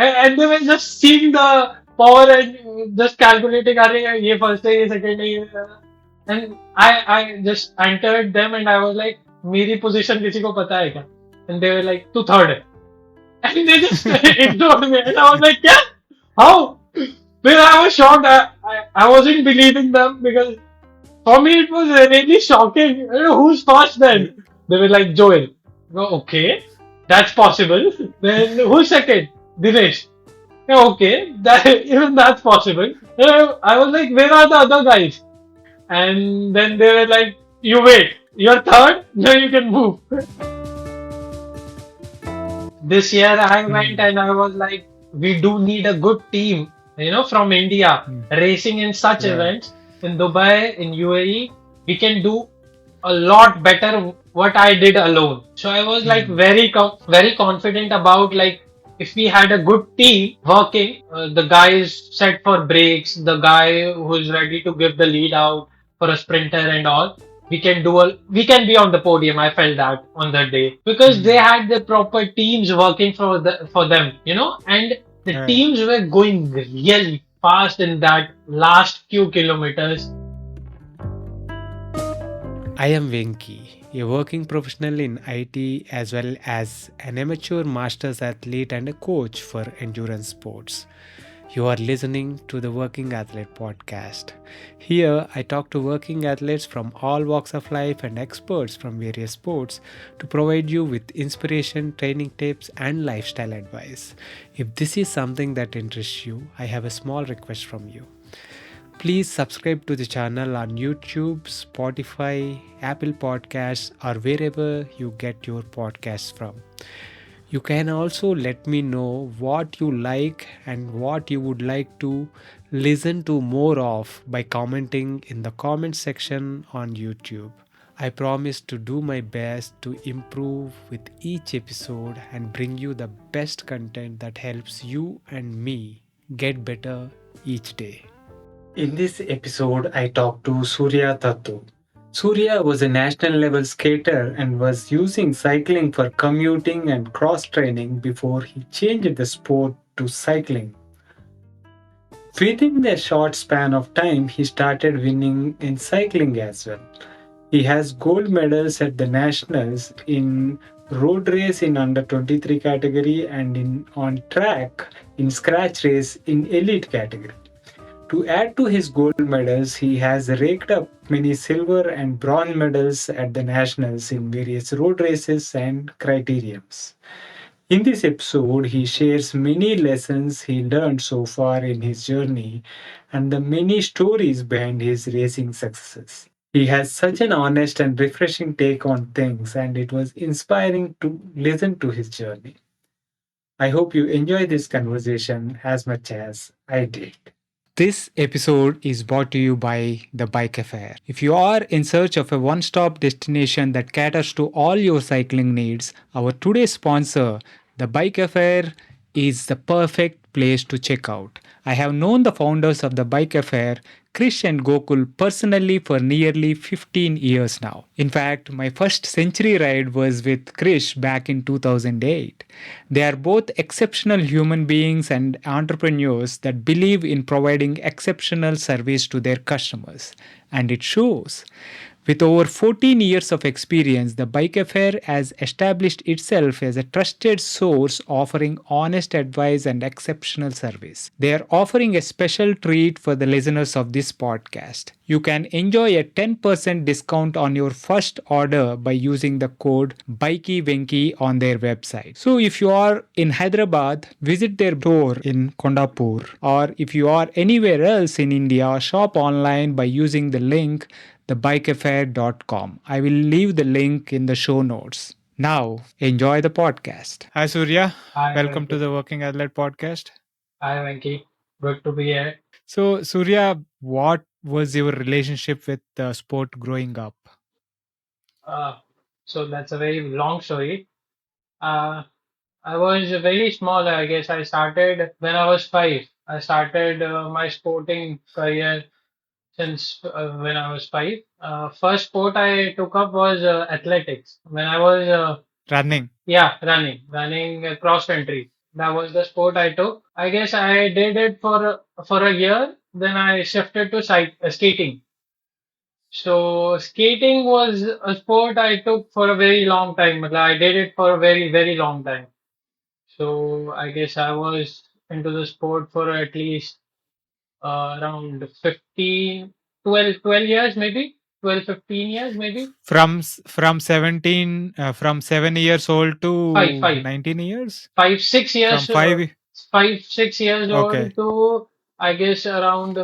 And they were just seeing the power and just calculating, अरे ये first है, ये second है, and I just entered them and I was like, मेरी position किसी को पता है क्या? And they were like, तू third है. And they just ignored me. And I was like, yeah, how? Then I was shocked. I wasn't believing them because for me it was really shocking. Who's first then? They were like, Joel. Go, okay, that's possible. Then who's second? Dinesh. Yeah, okay, that even that's possible. I was like, where are the other guys? And then they were like, you wait, you're third, now you can move. This year I went Hmm. and I was like, we do need a good team, from India Hmm. racing in such Yeah. events in Dubai, in UAE. We can do a lot better what I did alone. So I was like Hmm. very confident about like if we had a good team working, the guy is set for breaks, the guy who's ready to give the lead out for a sprinter and all. We can be on the podium. I felt that on that day because they Hmm. had the proper teams working for them, and the Yeah. teams were going really fast in that last few kilometers. I am Venki, a working professional in IT as well as an amateur masters athlete and a coach for endurance sports. You are listening to the Working Athlete podcast. Here, I talk to working athletes from all walks of life and experts from various sports to provide you with inspiration, training tips, and lifestyle advice. If this is something that interests you, I have a small request from you. Please subscribe to the channel on YouTube, Spotify, Apple Podcasts, or wherever you get your podcasts from. You can also let me know what you like and what you would like to listen to more of by commenting in the comment section on YouTube. I promise to do my best to improve with each episode and bring you the best content that helps you and me get better each day. In this episode, I talked to Surya Thathu. Surya was a national level skater and was using cycling for commuting and cross training before he changed the sport to cycling. Within a short span of time, he started winning in cycling as well. He has gold medals at the nationals in road race in under 23 category and in on track in scratch race in elite category. To add to his gold medals, he has raked up many silver and bronze medals at the nationals in various road races and criteriums. In this episode, he shares many lessons he learned so far in his journey and the many stories behind his racing successes. He has such an honest and refreshing take on things, and it was inspiring to listen to his journey. I hope you enjoy this conversation as much as I did. This episode is brought to you by The Bike Affair. If you are in search of a one stop destination that caters to all your cycling needs, our today's sponsor, The Bike Affair, is the perfect place to check out. I have known the founders of The Bike Affair, Krish and Gokul, personally for nearly 15 years now. In fact, my first century ride was with Krish back in 2008. They are both exceptional human beings and entrepreneurs that believe in providing exceptional service to their customers, and it shows. With over 14 years of experience, the Bike Affair has established itself as a trusted source offering honest advice and exceptional service. They are offering a special treat for the listeners of this podcast. You can enjoy a 10% discount on your first order by using the code BikeyVenki on their website. So if you are in Hyderabad, visit their store in Kondapur, or if you are anywhere else in India, shop online by using the link thebikeaffair.com. I will leave the link in the show notes. Now, enjoy the podcast. Hi, Surya. Hi, Welcome to Venki. the Working Athlete podcast. Hi, Venki. Good to be here. So, Surya, what was your relationship with the sport growing up? Uh, so that's a very long story. Uh, I was very small, I guess. I started when I was five. I started my sporting career since when I was five. First sport I took up was athletics. When I was, Running. yeah, running cross country. That was the sport I took. I guess I did it for a year. Then I shifted to skating. So skating was a sport I took for a very long time. Matlab, I did it for a very, very long time. So I guess I was into the sport for at least around 15, 12 years maybe, 12, 15 years maybe. From 17 from 7 years old Five, to five, 19 years. five, 6 years, From 5. 5, 6 years Okay. old to I guess around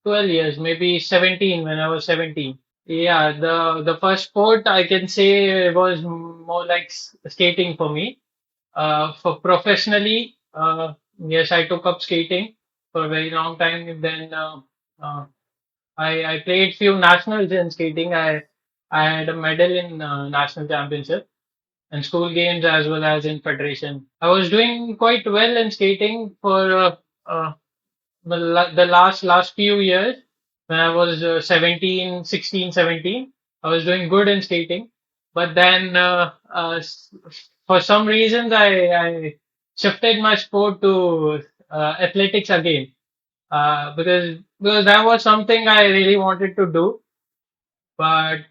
12 years, maybe 17 when I was 17. Yeah, the first sport I can say was more like skating for me. For professionally, yes, I took up skating for a very long time. Then uh, I played few nationals in skating. I had a medal in national championship and school games as well as in federation. I was doing quite well in skating for uh, the last few years when I was 17, 16, 17. I was doing good in skating, but then for some reasons I shifted my sport to athletics again, because that was something I really wanted to do. But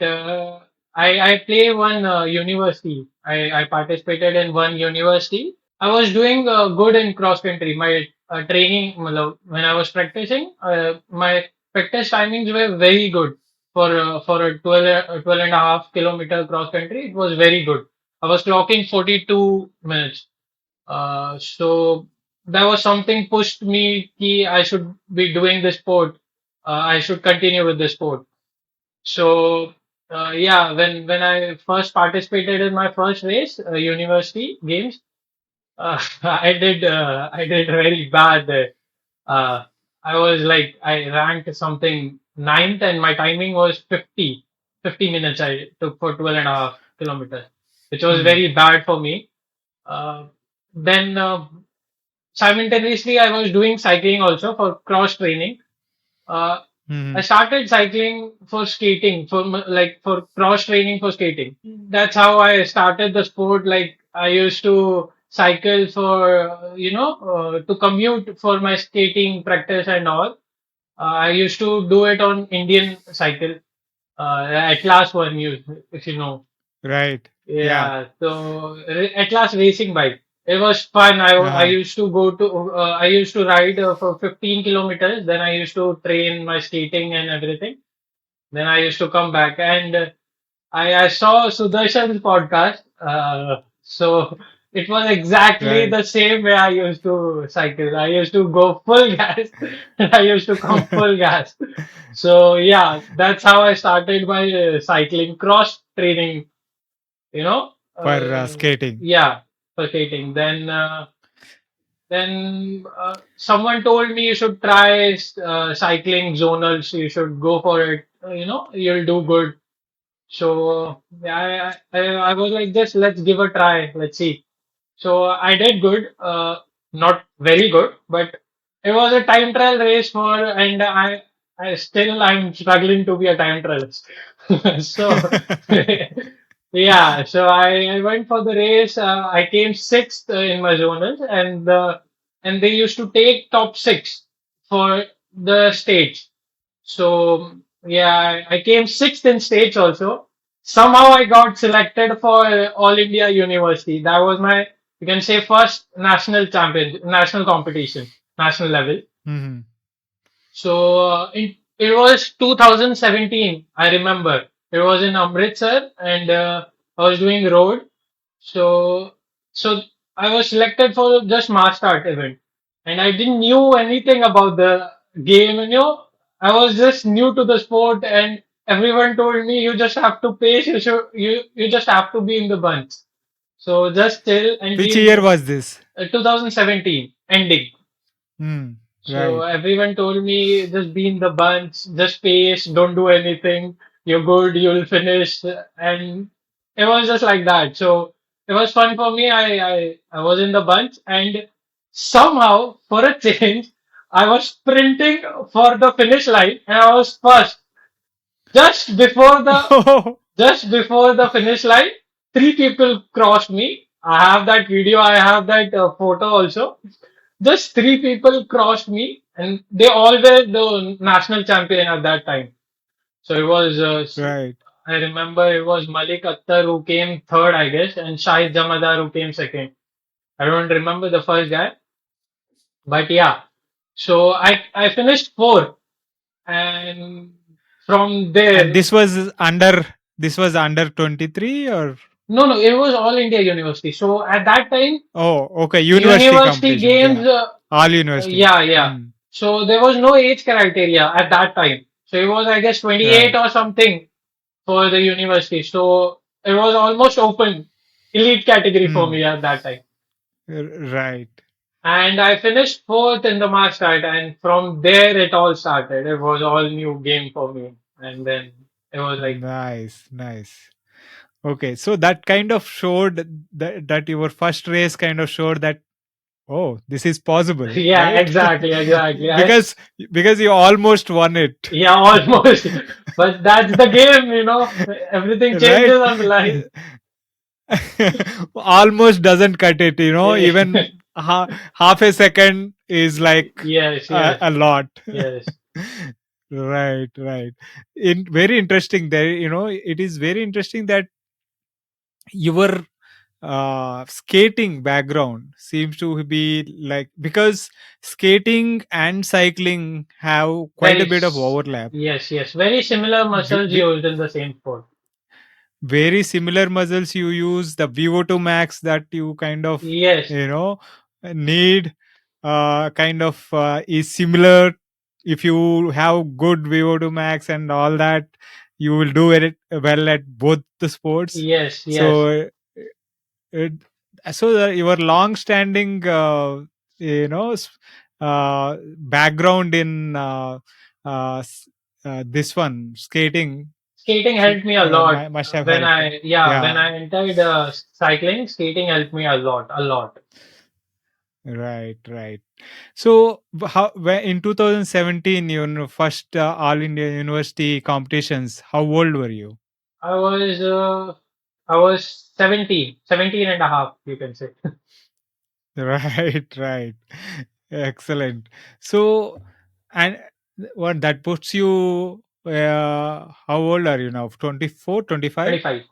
I play one university. I participated in one university. I was doing good in cross country. My training, matlab, when I was practicing, my practice timings were very good for a 12 and a half kilometer cross country. It was very good. I was clocking 42 minutes. So that was something pushed me ki I should be doing this sport. I should continue with this sport. So yeah, when I first participated in my first race, university games, I did very bad. Uh, I was like I ranked something ninth, and my timing was 50 minutes. I took for 12 and a half kilometers, which was Hmm. very bad for me. Uh, then simultaneously, I was doing cycling also for cross training. Uh, I Hmm. started cycling for skating, like for cross training for skating. That's how I started the sport. Like I used to cycle for, to commute for my skating practice and all. I used to do it on Indian cycle, Atlas one, if you know. Right. Yeah. Yeah, so Atlas racing bike. It was fun. I Uh-huh. used to go to I used to ride for 15 kilometers. Then I used to train my skating and everything. Then I used to come back and I saw Sudarshan's podcast. So it was exactly Right. the same way I used to cycle. I used to go full gas and I used to come full gas. So yeah, that's how I started my cycling cross training, you know. For skating. Yeah, for skating. Then someone told me you should try cycling zonals. You should go for it. You'll do good. So yeah, I was like, just let's give a try. Let's see. So I did good. Not very good, but it was a time trial race and I still I'm struggling to be a time trialist. So yeah, so I went for the race. I came sixth in my zonals, and they used to take top six for the stage. So yeah, I came sixth in states also. Somehow I got selected for All India University. That was my, you can say, first national competition, national level. Hmm. So it was 2017. I remember it was in Amritsar, and I was doing road. So so I was selected for just mass start event, and I didn't knew anything about the game. I was just new to the sport, and everyone told me you just have to pace. You just have to be in the bunch. So just chill and be Which in year the was this? 2017 ending. Hmm. So Right. everyone told me just be in the bunch, just pace, don't do anything. You're good, you'll finish, and it was just like that. So it was fun for me. I was in the bunch, and somehow, for a change, I was sprinting for the finish line, and I was first. Just before the Oh. just before the finish line, three people crossed me. I have that video. I have that photo also. Just three people crossed me, and they all were the national champion at that time. So it was, Right. I remember it was Malik Akhtar who came third, I guess, and Shahid Jamadar who came second. I don't remember the first guy, but yeah. So I finished fourth, and from And there, this was under 23 or no, it was all India university. So at that time, oh, okay, university university competitions. games, Yeah. All university. yeah. Hmm. So there was no age criteria at that time. So it was, I guess, 28 Right. or something for the university. So it was almost open, elite category for Hmm. me at that time. Right. And I finished fourth in the mass start, and from there it all started. It was all new game for me, and then it was like, Nice, nice. Okay, so that kind of showed that your first race kind of showed that oh, this is possible, yeah, right? exactly. because because you almost won it, Yeah, almost. But that's the game, Everything right? changes on the line. Almost doesn't cut it, even half a second is like Yes, yes, a lot. yes. Right, right. Very interesting there, it is very interesting that your skating background seems to be like because skating and cycling have quite a Very, bit of overlap. yes. Very similar V- muscles v- used in the same sport. very similar muscles you use, the VO2 max that you kind of Yes, you know need kind of is similar. If you have good VO2 max and all that, you will do it well at both the sports. yes. So it, your long-standing, background in this one skating Skating helped me a lot must have when helped. when Yeah, I entered cycling. Skating helped me a lot. right, right. So in 2017, first All India University competitions. How old were you? I was, uh, I was 17 and a half, you can say. Right, right. Excellent. So, and what that puts you, how old are you now? 24, 25, 25,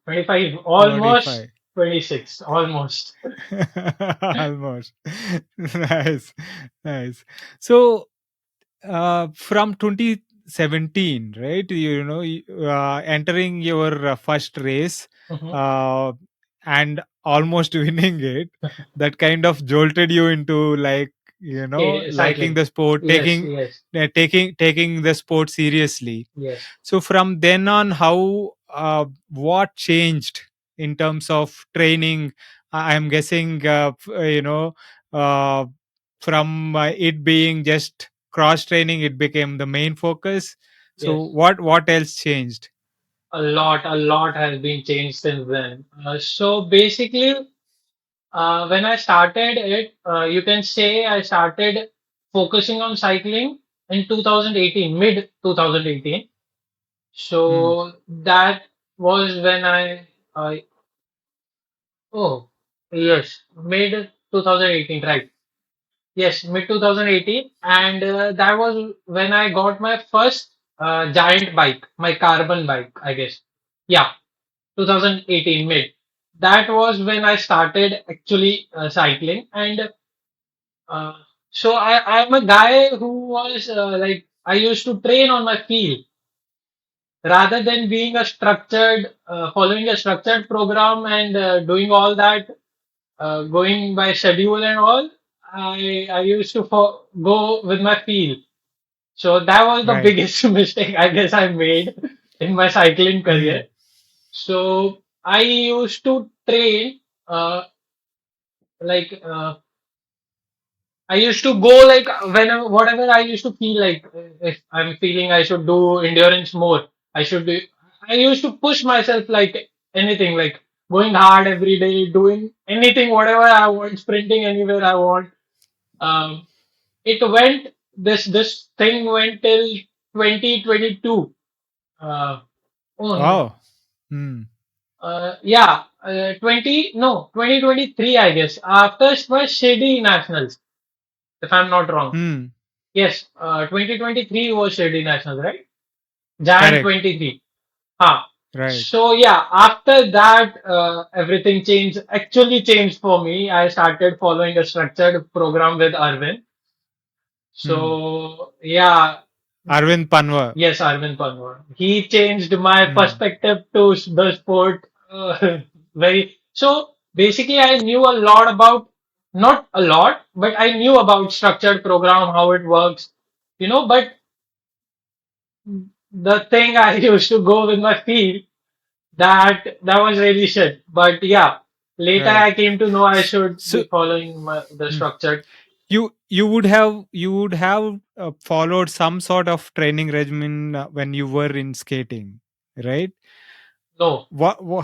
twenty almost five. 26, almost. Almost. Nice, nice. So, from 2017, right, entering your first race, Mhm. uh, and almost winning it, that kind of jolted you into like liking Cycling. the sport, Yes, yes, taking the sport seriously. yes, So from then on, how what changed in terms of training? I'm guessing uh, from it being just cross training, it became the main focus. So yes. what else changed? A lot has been changed since then. So basically, when I started it, you can say I started focusing on cycling in 2018, mid 2018. Hmm. So that was when uh, oh, yes, mid 2018, right? Yes, mid 2018. And that was when I got my first giant bike, my carbon bike, I guess. Yeah, 2018 mid. That was when I started actually cycling. And uh, so I'm a guy who was I used to train on my field rather than being following a structured program and doing all that, going by schedule and all. I used to go with my feel. So that was the Right. biggest mistake I guess I made in my cycling Hmm. career. So I used to train uh, like I used to go like whenever whatever I used to feel like, if I'm feeling I should do endurance more, I should do. I used to push myself like anything, like going hard every day, doing anything, whatever I want, sprinting anywhere I want. Um, it went this thing went till 2022. Uh, oh no, Oh. Hmm. Yeah, 2023, I guess. After was Shady Nationals, if I'm not wrong. Hmm. Yes, 2023 was Shady Nationals, right? Jan Correct. 23. Ah, Right. so yeah, after that, everything changed, actually changed for me. I started following a structured program with Arvind. Hmm. So yeah, Arvind Panwar. yes, Arvind Panwar. He changed my Hmm. perspective to the sport very. So basically, I knew a lot about, not a lot, but I knew about structured program, how it works, but the thing I used to go with my feel, that was really shit. But yeah, later Right. I came to know I should So, be following the hmm, structured. you would have followed some sort of training regimen when you were in skating, right? No,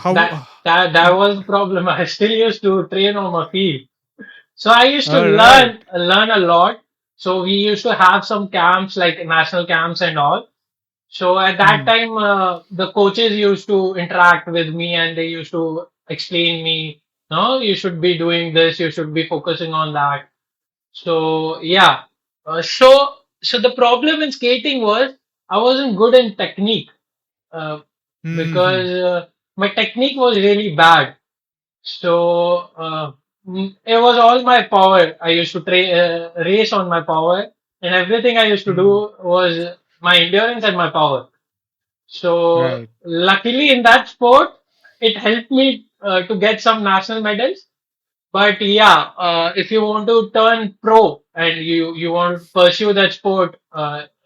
that How? that was the problem. I still used to train on my field. So I used to All right. learn a lot. So we used to have some camps like national camps and all. So at that Hmm. time, the coaches used to interact with me and they used to explain me, no, you should be doing this, you should be focusing on that. So yeah, so the problem in skating was I wasn't good in technique, uh, Hmm. because my technique was really bad. So it was all my power. I used to race on my power, and everything I used to Hmm. do was my endurance and my power. So Right. luckily in that sport, it helped me to get some national medals. But yeah, if you want to turn pro and you want to pursue that sport,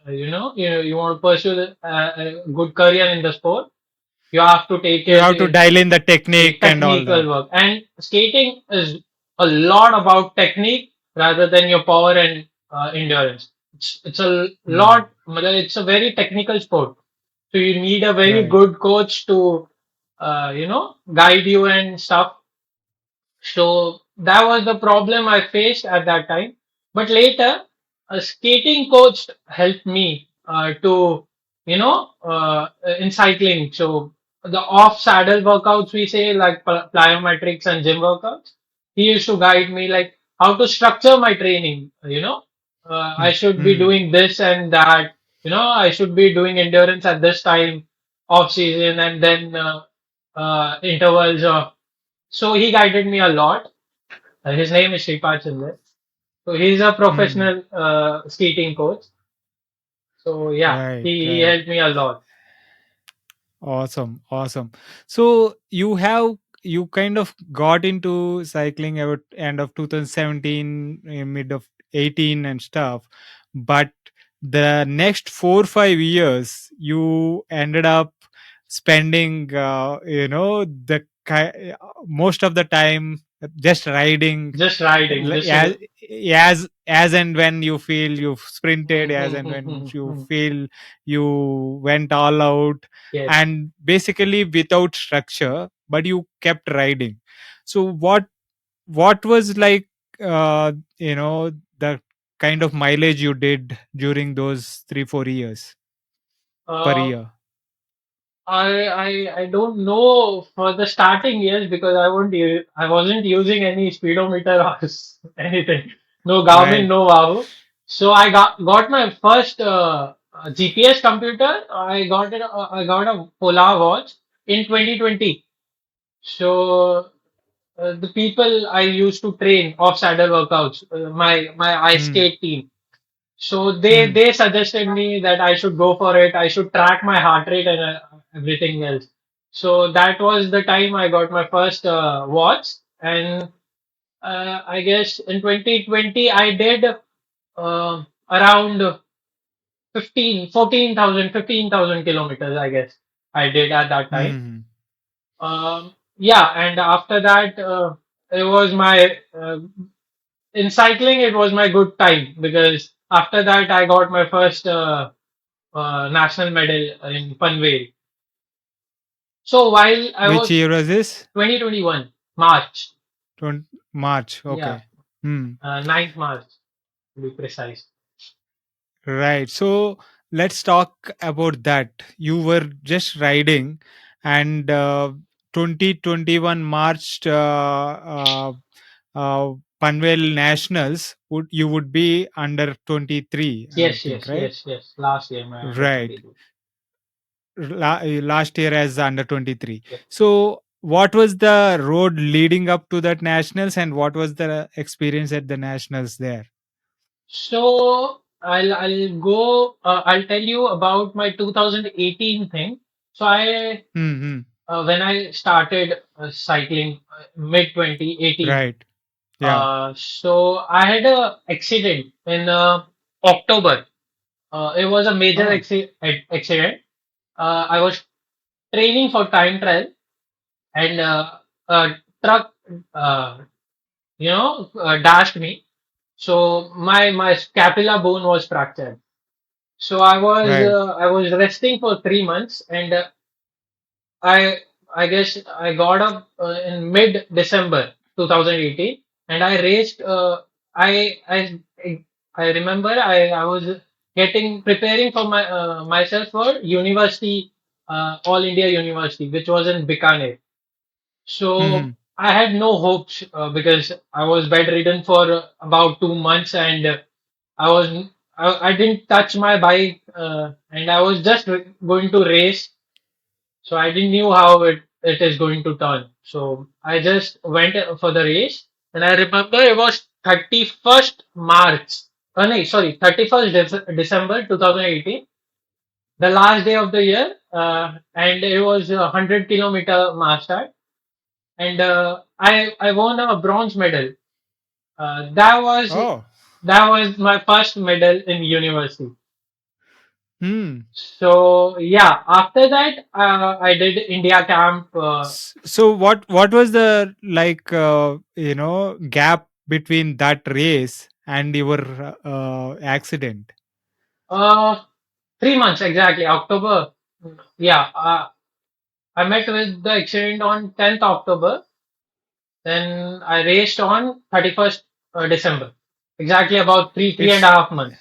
you want to pursue a good career in the sport, you have to take You it have to in dial in the technique and all technical that. work. And skating is a lot about technique rather than your power and endurance. It's a Hmm. lot. It's a very technical sport. So you need a very Right. good coach to guide you and stuff. So that was the problem I faced at that time. But later, a skating coach helped me in cycling. So the off saddle workouts we say like plyometrics and gym workouts. He used to guide me like how to structure my training. I Hmm. should be Hmm. doing this and that. I should be doing endurance at this time, off season, and then intervals. So he guided me a lot. His name is Shripad Chinde. So he's a Hmm. professional skating coach. So yeah, Right. he Right. helped me a lot. Awesome, awesome. So you kind of got into cycling about end of 2017, mid of 18 and stuff, but the next 4 5 years you ended up spending, most of the time just riding, Just riding, just as and when you feel you've sprinted, as and when you feel you went all out, yes. and basically without structure, but you kept riding. So what was like, the kind of mileage you did during those 3 4 years per Uh, year? I don't know for the starting years because I wasn't using any speedometer or anything. No Garmin, Right. no Wahoo. So I got my first GPS computer. I got a Polar watch in 2020. So the people I used to train off saddle workouts, my ice Hmm. skate team. So they Hmm. they suggested me that I should go for it. I should track my heart rate and everything else. So that was the time I got my first watch, and I guess in 2020 I did around 15,000 kilometers. I guess I did at that time. Hmm. Yeah, and after that, it was my in cycling. It was my good time because after that, I got my first national medal in Panvel. So while I Which was year was this? 2021 March, 20, March. yeah, Okay. Hmm. 9th March to be precise. Right. So let's talk about that. You were just riding, and 2021 March Panvel Nationals, would be under 23, I would Yes, think, yes, right? yes, yes. Last year, my under Right. 22. Last year as under 23. Yeah. So, what was the road leading up to that nationals, and what was the experience at the nationals there? So I'll go. I'll tell you about my 2018 thing. So I Hmm. when I started cycling mid 2018. Right. Yeah. So I had a accident in October. It was a major Oh. accident. I was training for time trial, and a truck, uh, dashed me. So my scapula bone was fractured. So Right. I was resting for 3 months, and I I guess I got up in mid December 2018, and I raced. I remember I was getting preparing for myself for university, All India University, which was in Bikaner. So Hmm. I had no hopes because I was bedridden for about 2 months, and I was I didn't touch my bike, and I was just going to race, so I didn't knew how it is going to turn. So I just went for the race, and I remember it was 31st March. No, sorry, 31st December 2018, the last day of the year, and it was a 100-kilometer march start, and I won a bronze medal. Uh, that was Oh. that was my first medal in university. Hmm. So yeah, after that I did India camp. So what was the gap between that race and your accident? Uh, 3 months exactly. October. Yeah. I met with the accident on 10th October. Then I raced on 31st December. Exactly about three and a It's half months.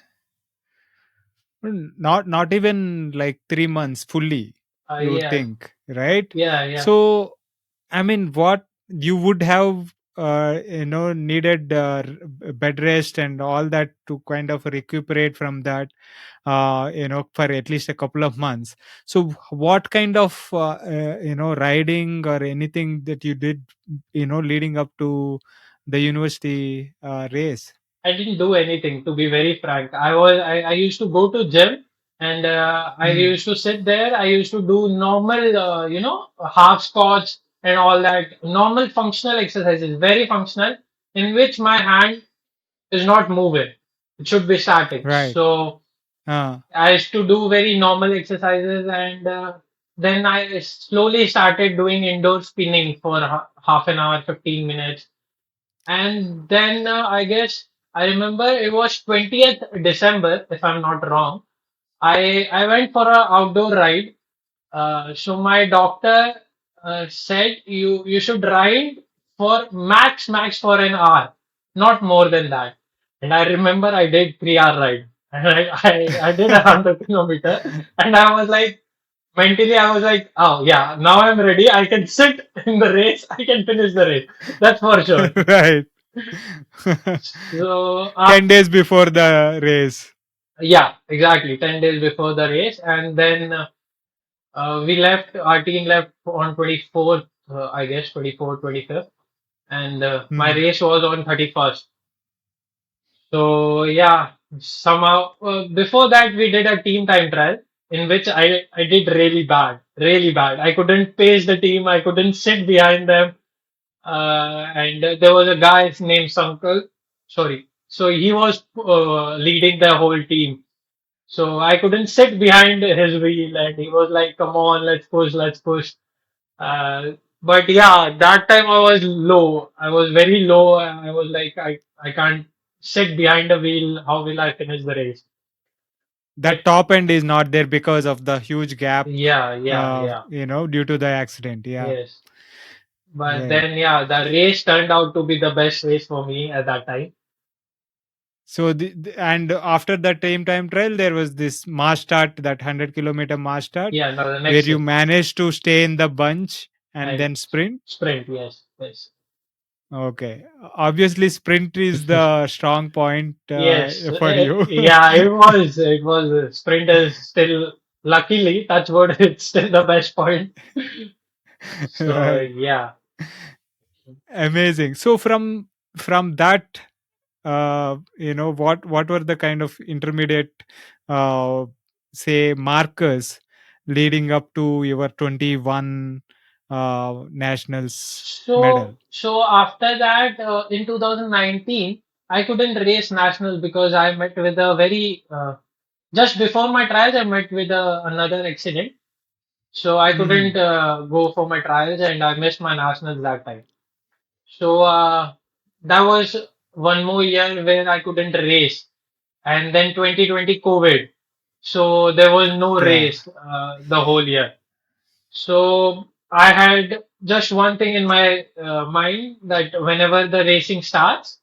not even like 3 months fully, you would Yeah. think, right? Yeah. Yeah. So I mean, what you would have needed bed rest and all that to kind of recuperate from that, for at least a couple of months. So what kind of riding or anything that you did, leading up to the university race? I didn't do anything, to be very frank. I used to go to gym, and I Hmm. used to sit there. I used to do normal, half squats and all that, normal functional exercises, very functional, in which my hand is not moving. It should be static. Right. So uh, I used to do very normal exercises, and then I slowly started doing indoor spinning for half an hour, 15 minutes. And then I guess I remember it was 20th December, if I'm not wrong. I went for a outdoor ride. So my doctor said you should ride for max for an hour, not more than that. And I remember I did 3 hour ride. And I did 100 kilometer, and I was like, mentally I was like, oh yeah, now I'm ready. I can sit in the race. I can finish the race. That's for sure. right. So 10 days before the race. yeah, exactly. 10 days before the race, and then we left. Our team left on 24th, I guess 24th, 25th, and my Hmm. race was on 31st. So yeah, somehow before that we did a team time trial in which I did really bad, really bad. I couldn't pace the team. I couldn't sit behind them. And there was a guy named Sankal. Sorry. So he was leading the whole team. So I couldn't sit behind his wheel, and he was like, "Come on, let's push, let's push." Uh, but yeah, that time I was low. I was very low. I was like, I can't sit behind the wheel. How will I finish the race? The But top end is not there because of the huge gap, yeah, due to the accident. Yeah. yes. But Right. then yeah, the race turned out to be the best race for me at that time. So and after the time trial, there was this mass start, that 100-kilometer mass start, Yeah, no, the where next you day. managed to stay in the bunch and And then sprint. sprint, yes, yes. Okay, obviously sprint is the strong point Yes, for you. yeah, it was. Sprint is still, luckily, touch wood, it's still the best point. So, Right, yeah. amazing. So from that, what were the kind of intermediate, uh, say, markers leading up to your 21 nationals medal? So after that, in 2019, I couldn't race national because I met with a very, just before my trials, I met with another accident. So I couldn't Hmm. go for my trials and I missed my nationals that time. So that was one more year where I couldn't race. And then 2020 COVID. So there was no Yeah. race the whole year. So I had just one thing in my mind, that whenever the racing starts,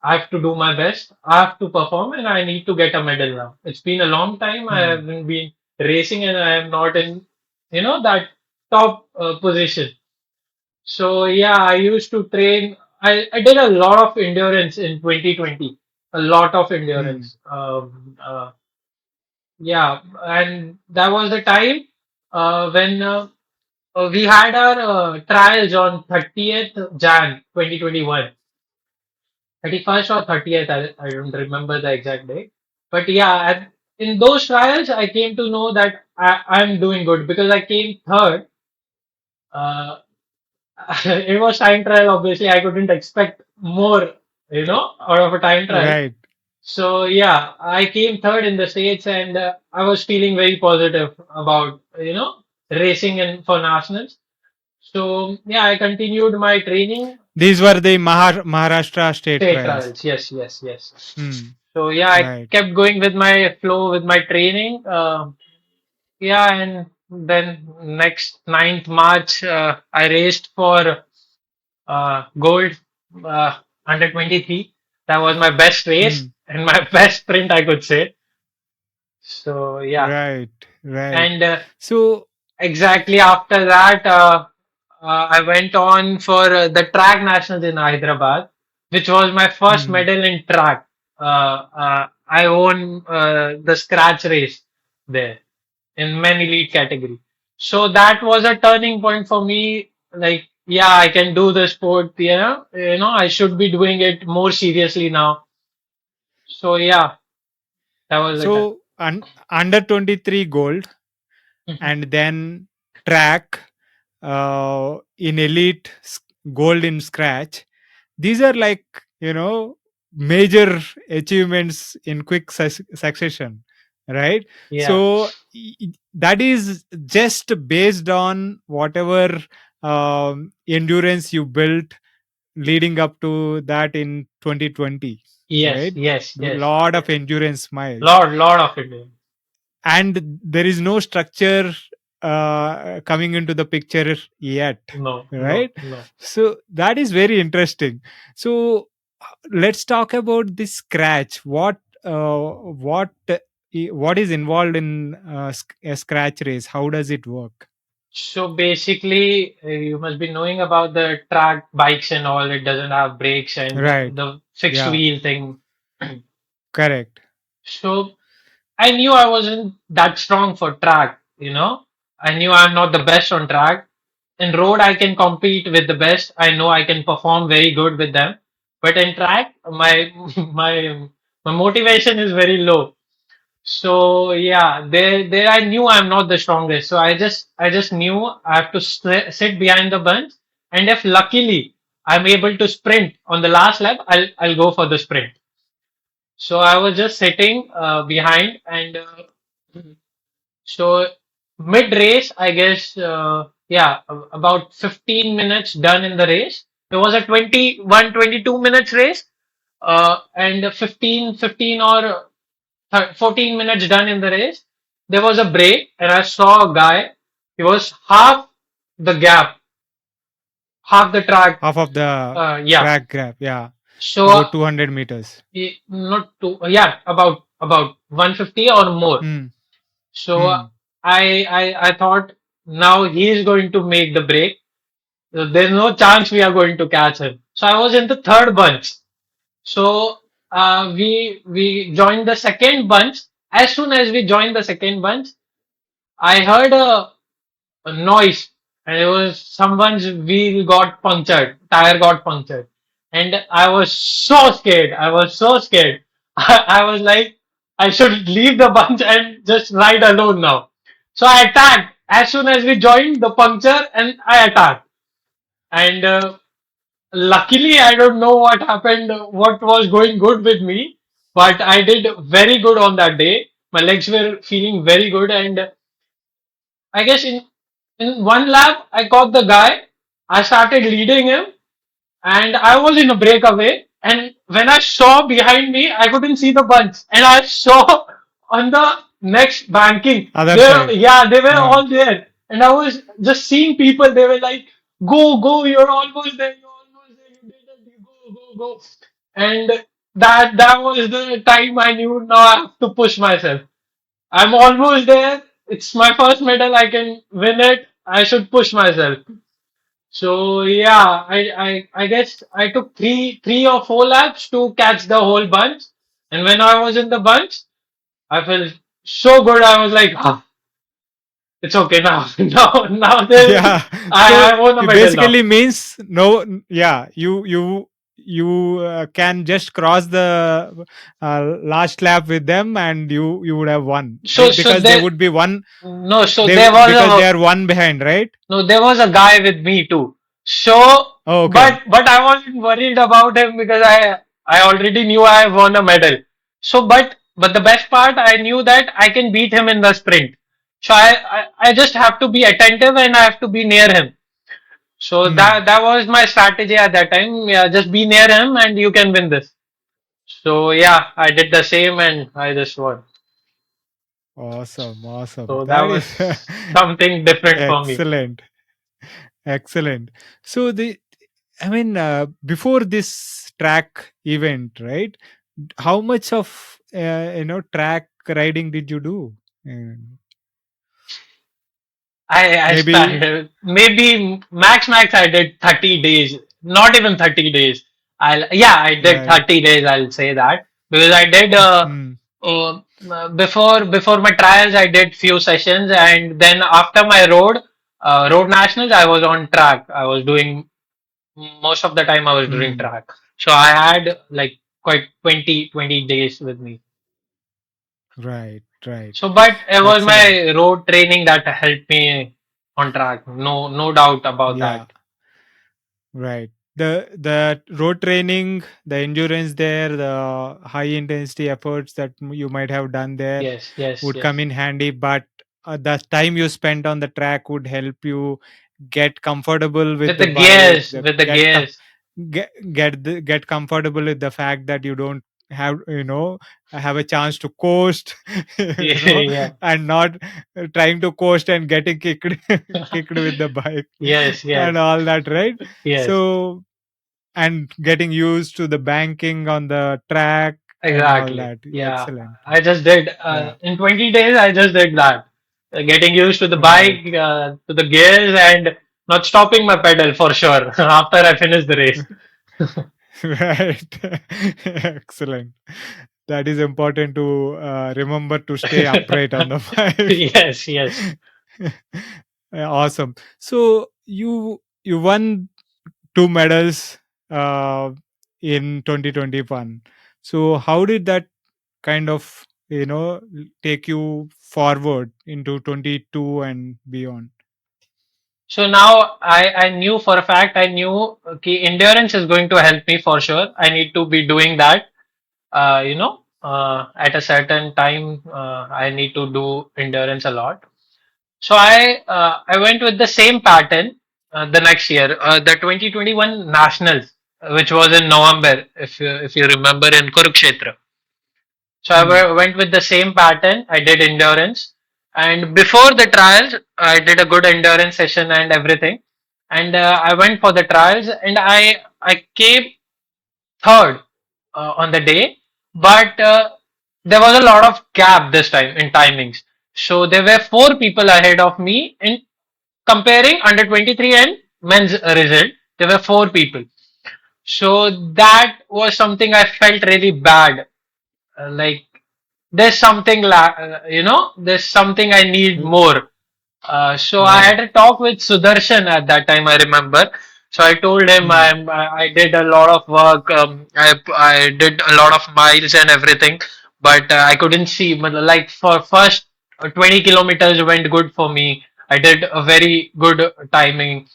I have to do my best. I have to perform and I need to get a medal now. It's been a long time. I Hmm. haven't been racing and I am not in, that top position. So yeah, I used to train. I did a lot of endurance in 2020. A lot of Hmm. endurance. Yeah, and that was the time when we had our trials on 30th Jan 2021. 31st or 30th, I don't remember the exact date. But yeah, in those trials, I came to know that I'm doing good because I came third. Uh, it was time trial, obviously. I couldn't expect more, out of a time trial. Right. So yeah, I came third in the states, and I was feeling very positive about racing and for nationals. So yeah, I continued my training. These were the Maharashtra state State trials. trials, yes, yes, yes. Hmm. So yeah, I Right. kept going with my flow with my training. Yeah, and then next 9th March, I raced for gold under 23. That was my best race Hmm. and my best sprint, I could say. So yeah, Right. Right. and So. exactly after that, I went on for the track nationals in Hyderabad, which was my first Hmm. medal in track. I won the scratch race there in men elite category. So that was a turning point for me. Like, yeah, I can do the sport. I should be doing it more seriously now. So yeah, that was the time. So under 23 gold, and then track, in elite, gold in scratch. These are like, major achievements in quick succession, right? Yeah. So that is just based on whatever endurance you built leading up to that in 2020, Yes. right? Yes. Yes. Lot of Yes. endurance miles, Lot of it. and there is no structure coming into the picture yet, No, no, right? no. So that is very interesting. So let's talk about this scratch. What is involved in a scratch race? How does it work? So basically, you must be knowing about the track bikes and all. It doesn't have brakes and Right. the fixed Yeah. wheel thing. Correct. So I knew I wasn't that strong for track, I knew I'm not the best on track. In road, I can compete with the best. I know I can perform very good with them. But in track, my my motivation is very low. So yeah, there I knew I'm not the strongest. So I just knew I have to sit behind the bunch, and if luckily I'm able to sprint on the last lap, I'll go for the sprint. So I was just sitting behind, and so mid race, I guess, yeah, about 15 minutes done in the race. It was a 22 minutes race, and 15 or 14 minutes done in the race. There was a break, and I saw a guy. He was the gap, half the track. Half of the Yeah. track graph. Yeah. So About 200 meters. not too. Yeah, about 150 or more. Hmm. So Hmm. I thought now he is going to make the break. There's no chance we are going to catch him. So I was in the third bunch. So we joined the second bunch. As soon as we joined the second bunch, I heard a noise, and it was someone's wheel got punctured, tire got punctured, and I was so scared. I was so scared. I was like, I should leave the bunch and just ride alone now. So I attacked as soon as we joined the puncture, and I attacked. And luckily, I don't know what happened, what was going good with me, but I did very good on that day. My legs were feeling very good, and I guess in one lap, I caught the guy. I started leading him, and I was in a breakaway. And when I saw behind me, I couldn't see the bunch, and I saw on the next banking, Other side. they were Uh, all there, and I was just seeing people. They were like, "Go, go! You're almost there. You're almost there. You did it. Go, go, go!" And that was the time I knew now I have to push myself. I'm almost there. It's my first medal. I can win it. I should push myself. So yeah, I guess I took three or four laps to catch the whole bunch. And when I was in the bunch, I felt so good. I was like, ah, it's okay now. Now yeah. So I won a it medal now. basically means no. Yeah, you can just cross the last lap with them, and you would have won, So right? so Because they there would be one. no so They there was because they a are one behind, right? No, there was a guy with me too. So, Oh, okay. but I wasn't worried about him because I already knew I won a medal. So, but the best part, I knew that I can beat him in the sprint. So I just have to be attentive and I have to be near him. So Hmm. that was my strategy at that time. Yeah, just be near him and you can win this. So yeah, I did the same and I just won. Awesome, awesome. So that That was is something different for me. excellent, excellent. So I mean, before this track event, right? How much of track riding did you do? Um, I Maybe. started maybe max I did 30 days, not even 30 days. I did Right. 30 days. I'll say that because I did Hmm. before my trials I did few sessions, and then after my road nationals I was on track. I was doing most of the time I was doing Hmm. track. So I had like quite 20 days with me. Right. Right. So, but it was Excellent. my road training that helped me on track. No doubt about Yeah. that. Right. The road training, the endurance there, the high intensity efforts that you might have done there Yes, yes, would come yes. in handy, but the time you spent on the track would help you get comfortable with With the the bike, gears, with the gears. get comfortable with the fact that you don't have have a chance to coast, Yeah. and not trying to coast and getting kicked kicked with the bike Yes, and yes, all that, right? yes. So, and getting used to the banking on the track and all Exactly. that. Yeah. Excellent. I just did Yeah. in 20 days. I just did that. Getting used to the Right. bike, to the gears, and not stopping my pedal for sure after I finish the race. Right. Excellent. That is important to remember to stay upright on the Yes, yes. bike. Awesome. So you won two medals uh, in 2021. So how did that kind of take you forward into 22 and beyond? So now I knew for a fact I knew okay, endurance is going to help me for sure. I need to be doing that. At a certain time, I need to do endurance a lot. So I went with the same pattern the next year, the 2021 nationals, which was in November, if you remember in Kurukshetra. So Hmm. went with the same pattern. I did endurance, and before the trials, I did a good endurance session and everything. And I went for the trials, and I came third on the day, but there was a lot of gap this time in timings. So there were four people ahead of me in comparing under 23 and men's result, there were four people. So that was something I felt really bad. Like there's something there's something I need more. So I Right. had a talk with Sudarshan at that time, I remember. So I told him Hmm. I did a lot of work. I did a lot of miles and everything, but I couldn't see. But like for first 20 kilometers went good for me. I did a very good timing,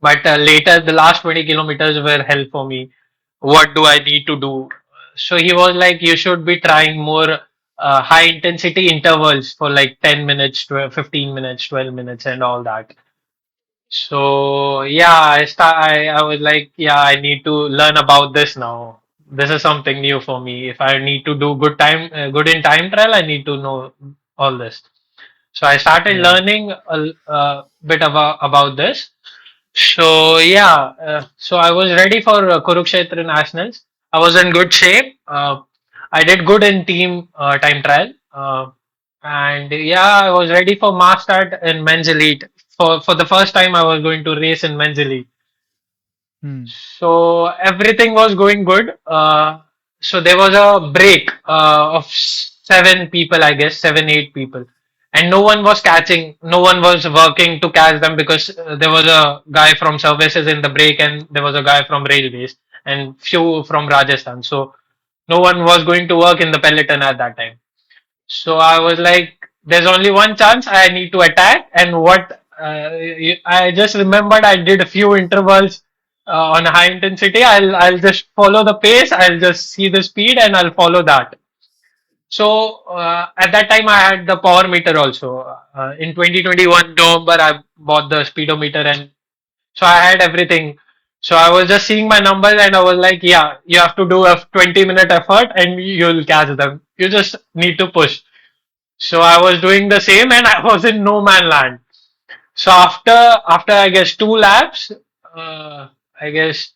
but later the last 20 kilometers were hell for me. What do I need to do? So he was like, you should be trying more high intensity intervals for like 10 minutes, 12, 15 minutes, 12 minutes, and all that. So yeah, I was like, yeah, I need to learn about this now. This is something new for me. If I need to do good in time trial, I need to know all this. So I started Yeah. learning a bit about this. So yeah, so I was ready for Kurukshetra Nationals. I was in good shape. I did good in team time trial, and yeah, I was ready for mass start in men's elite. For the first time, I was going to race in men's elite. Hmm. So everything was going good. So there was a break of seven people, I guess, seven, eight people. And no one was catching, no one was working to catch them because there was a guy from services in the break and there was a guy from railways and few from Rajasthan. So no one was going to work in the peloton at that time. So I was like, there's only one chance. I need to attack. And what I just remembered, I did a few intervals on high intensity. I'll just follow the pace. I'll just see the speed and I'll follow that. So at that time, I had the power meter also. In 2021 November, I bought the speedometer and so I had everything. So I was just seeing my numbers and I was like, yeah, you have to do a 20-minute effort and you'll catch them. You just need to push. So I was doing the same and I was in no man land. So after I guess two laps, I guess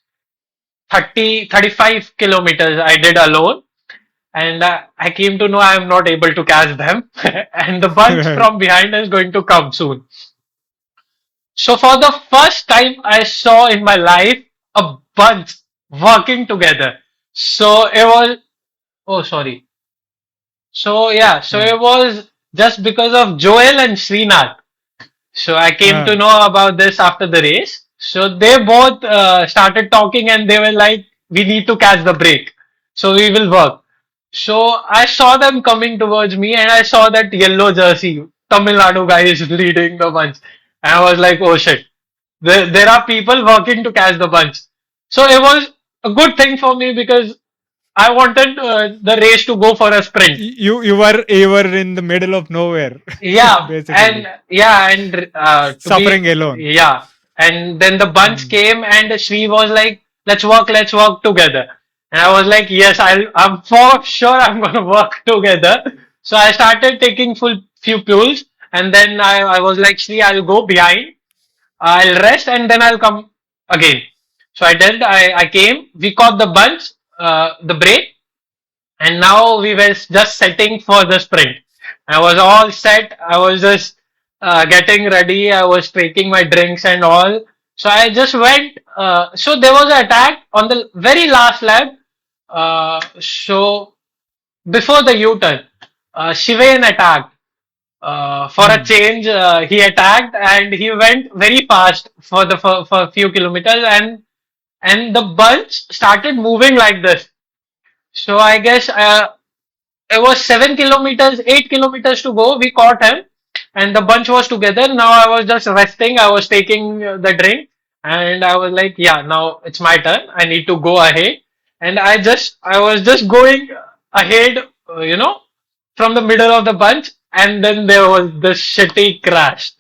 35 kilometers I did alone and I came to know I am not able to catch them and the bunch Right. from behind is going to come soon. So for the first time I saw in my life a bunch working together. So it was, oh sorry. So yeah, so Yeah. it was just because of Joel and Srinath. So I came to Ah. know about this after the race. So they both started talking and they were like, we need to catch the break. So we will work. So I saw them coming towards me and I saw that yellow jersey, Tamil Nadu guy is leading the bunch. And I was like, oh shit, there are people working to catch the bunch. So it was a good thing for me because I wanted the race to go for a sprint. You were in the middle of nowhere, basically And to be suffering alone. yeah, and then the bunch Hmm. came and Shri was like, let's work together." And I was like, "Yes, I'm for sure I'm gonna work together." So I started taking full few pulls, and then I was like, "Shri, I'll go behind, I'll rest, and then I'll come again." So I did. I came. We caught the bunch, the break, and now we were just setting for the sprint. I was all set. I was just getting ready. I was taking my drinks and all. So I just went. So there was an attack on the very last lap. So before the U-turn, Shivain attacked. For a Hmm. change, he attacked and he went very fast for a few kilometers, and the bunch started moving like this. So I guess it was 7 kilometers, 8 kilometers to go. We caught him, and the bunch was together. Now I was just resting. I was taking the drink, and I was like, "Yeah, now it's my turn. I need to go ahead." And I was just going ahead, from the middle of the bunch, and then there was this shitty crash.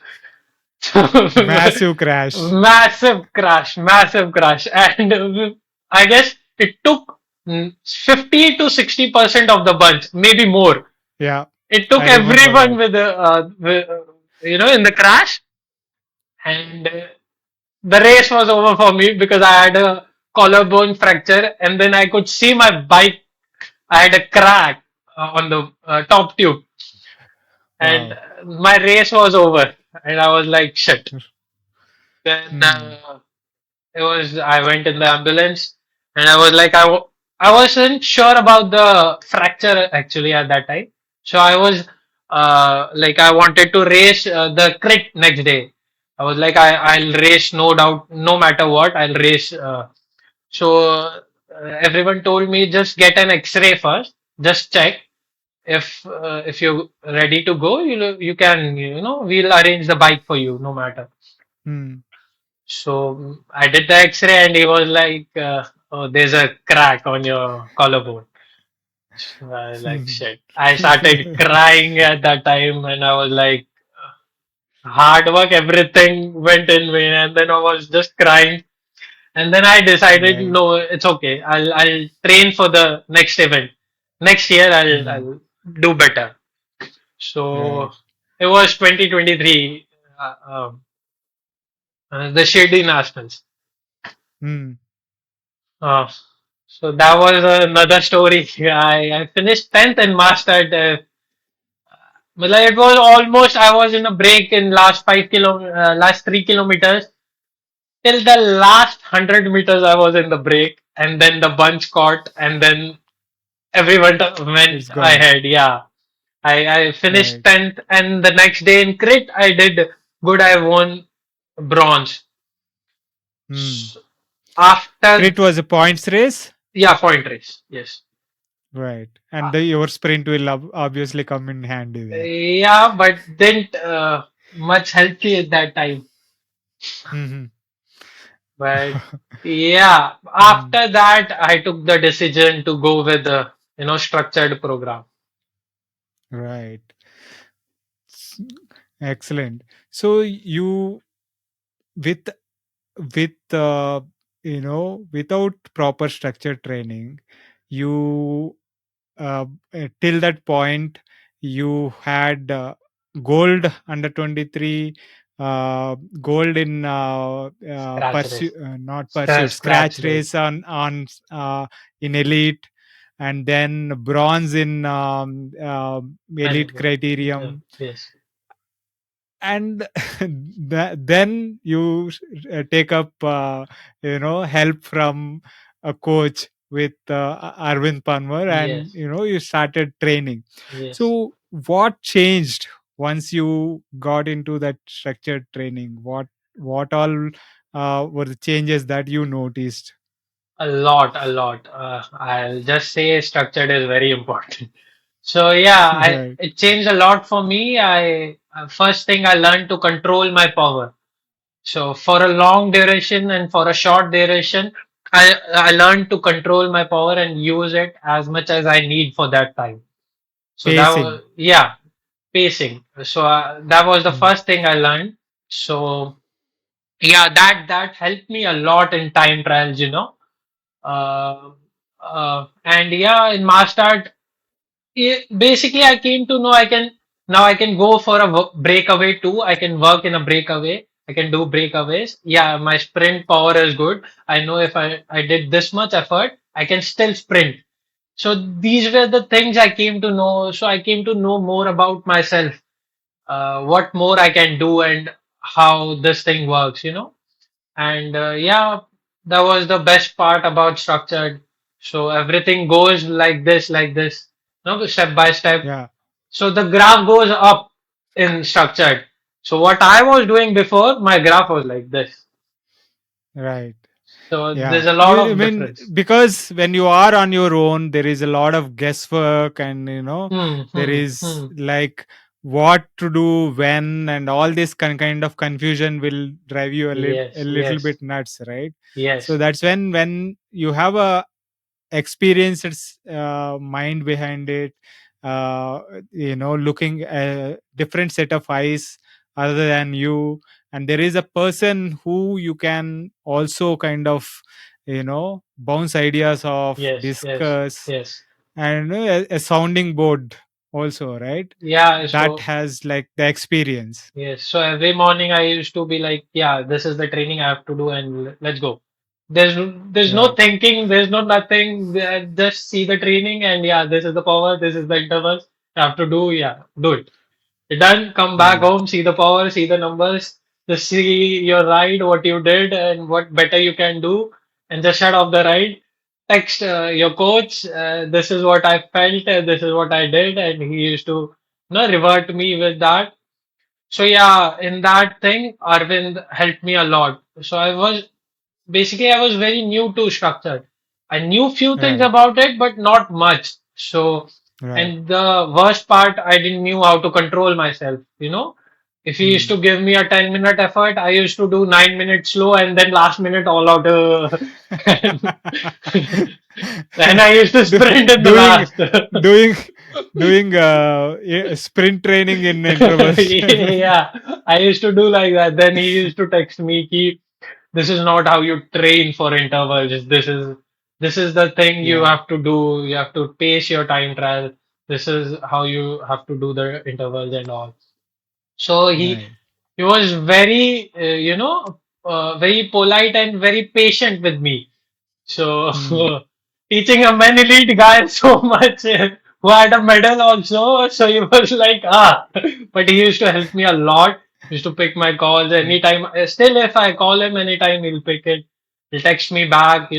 Massive crash. Massive crash, and I guess it took 50 to 60% of the bunch, maybe more. Yeah, It took I remember everyone that. in the crash, and the race was over for me because I had a collarbone fracture, and then I could see my bike. I had a crack on the top tube, and Wow. my race was over, and I was like, shit. Then Hmm. I went in the ambulance, and I was like, I wasn't sure about the fracture actually at that time. So I was like, I wanted to race the crit next day. I was like, I'll race, no doubt, no matter what, I'll race. So everyone told me, just get an X-ray first, just check. If you're ready to go, you can, we'll arrange the bike for you, no matter. Hmm. So I did the X-ray, and he was like, "Oh, there's a crack on your collarbone." So I was like, Hmm. "Shit!" I started crying at that time, and I was like, "Hard work, everything went in vain." And then I was just crying, and then I decided, Right. "No, it's okay. I'll train for the next event. Next year, Hmm. I'll do better." So Right. it was 2023, the Shirdi Nationals. Hmm. Uh, so that was another story. I finished 10th and mastered. It was almost, I was in a break in last 3 kilometers. Till the last 100 meters, I was in the break, and then the bunch caught, and then everyone went It's gone. ahead. Yeah, I finished Right. 10th, and the next day in crit, I did good. I won bronze. Hmm. S- After, Crit was a points race. yeah, point race. Yes. Right. And your sprint will obviously come in handy there. Yeah, but didn't much help me at that time. Hmm. But yeah, Hmm. after that, I took the decision to go with the structured program. Right. S- Excellent. So you with with without proper structured training, you till that point you had gold under 23, gold in Scratch pursue race, not pursuit scratch scratch race. race in elite, and then bronze in elite And criterium, yes, and then you take up help from a coach with Arvind Panwar, and yes, you started training. yes. So what changed once you got into that structured training? What all were the changes that you noticed? A lot, a lot. I'll just say structured is very important. So yeah, Right. it changed a lot for me. First thing, I learned to control my power. So for a long duration and for a short duration, I learned to control my power and use it as much as I need for that time. So that was, Pacing. yeah, pacing. So that was the Hmm. first thing I learned. So yeah, that helped me a lot in time trials. Uh, and yeah, in Mastart, basically I came to know I can go for a breakaway too. I can work in a breakaway. I can do breakaways. Yeah, my sprint power is good. I know if I did this much effort, I can still sprint. So these were the things I came to know. So I came to know more about myself, what more I can do, and how this thing works. And yeah, that was the best part about structured. So everything goes like this, step by step. Yeah. So the graph goes up in structured. So what I was doing before, my graph was like this. Right. So there's Yeah, a lot I of mean, difference. because when you are on your own, there is a lot of guesswork, and there is Hmm. like what to do when, and all this kind of confusion will drive you a Yes, little yes, bit nuts, right? So yes, that's when you have a experienced mind behind it, uh, looking a different set of eyes other than you, and there is a person who you can also kind of bounce ideas off, yes, yes, discuss, yes. and a sounding board also, right? Yeah, That so has like the experience. yes, so every morning I used to be like, yeah, this is the training I have to do, and let's go. There's no Right. thinking, there's no nothing. Just see the training, and yeah, this is the power, this is the intervals. I have to do, yeah, do it. You're done. Come back Right. home, see the power, see the numbers. to see your ride, what you did, and what better you can do, and just head off the ride. Text your coach, this is what I felt, this is what I did, and he used to, revert me with that. So yeah, in that thing, Arvind helped me a lot. So I was very new to structure. I knew few things Right. about it, but not much. So, Right. and the worst part, I didn't knew how to control myself. If he used Hmm. to give me a 10-minute effort, I used to do 9 minutes slow and then last minute all out. And, and I used to Do, sprint in the doing last. doing doing sprint training in intervals. Yeah, I used to do like that. Then he used to text me, "Ki, this is not how you train for intervals. This is the thing you Yeah. have to do. You have to pace your time trial. This is how you have to do the intervals and all." So Nice. he was very very polite and very patient with me. So Hmm. teaching a man elite guy so much who had a medal also. So he was like, but he used to help me a lot. He used to pick my calls anytime. Still, if I call him anytime, he'll pick it. He'll text me back.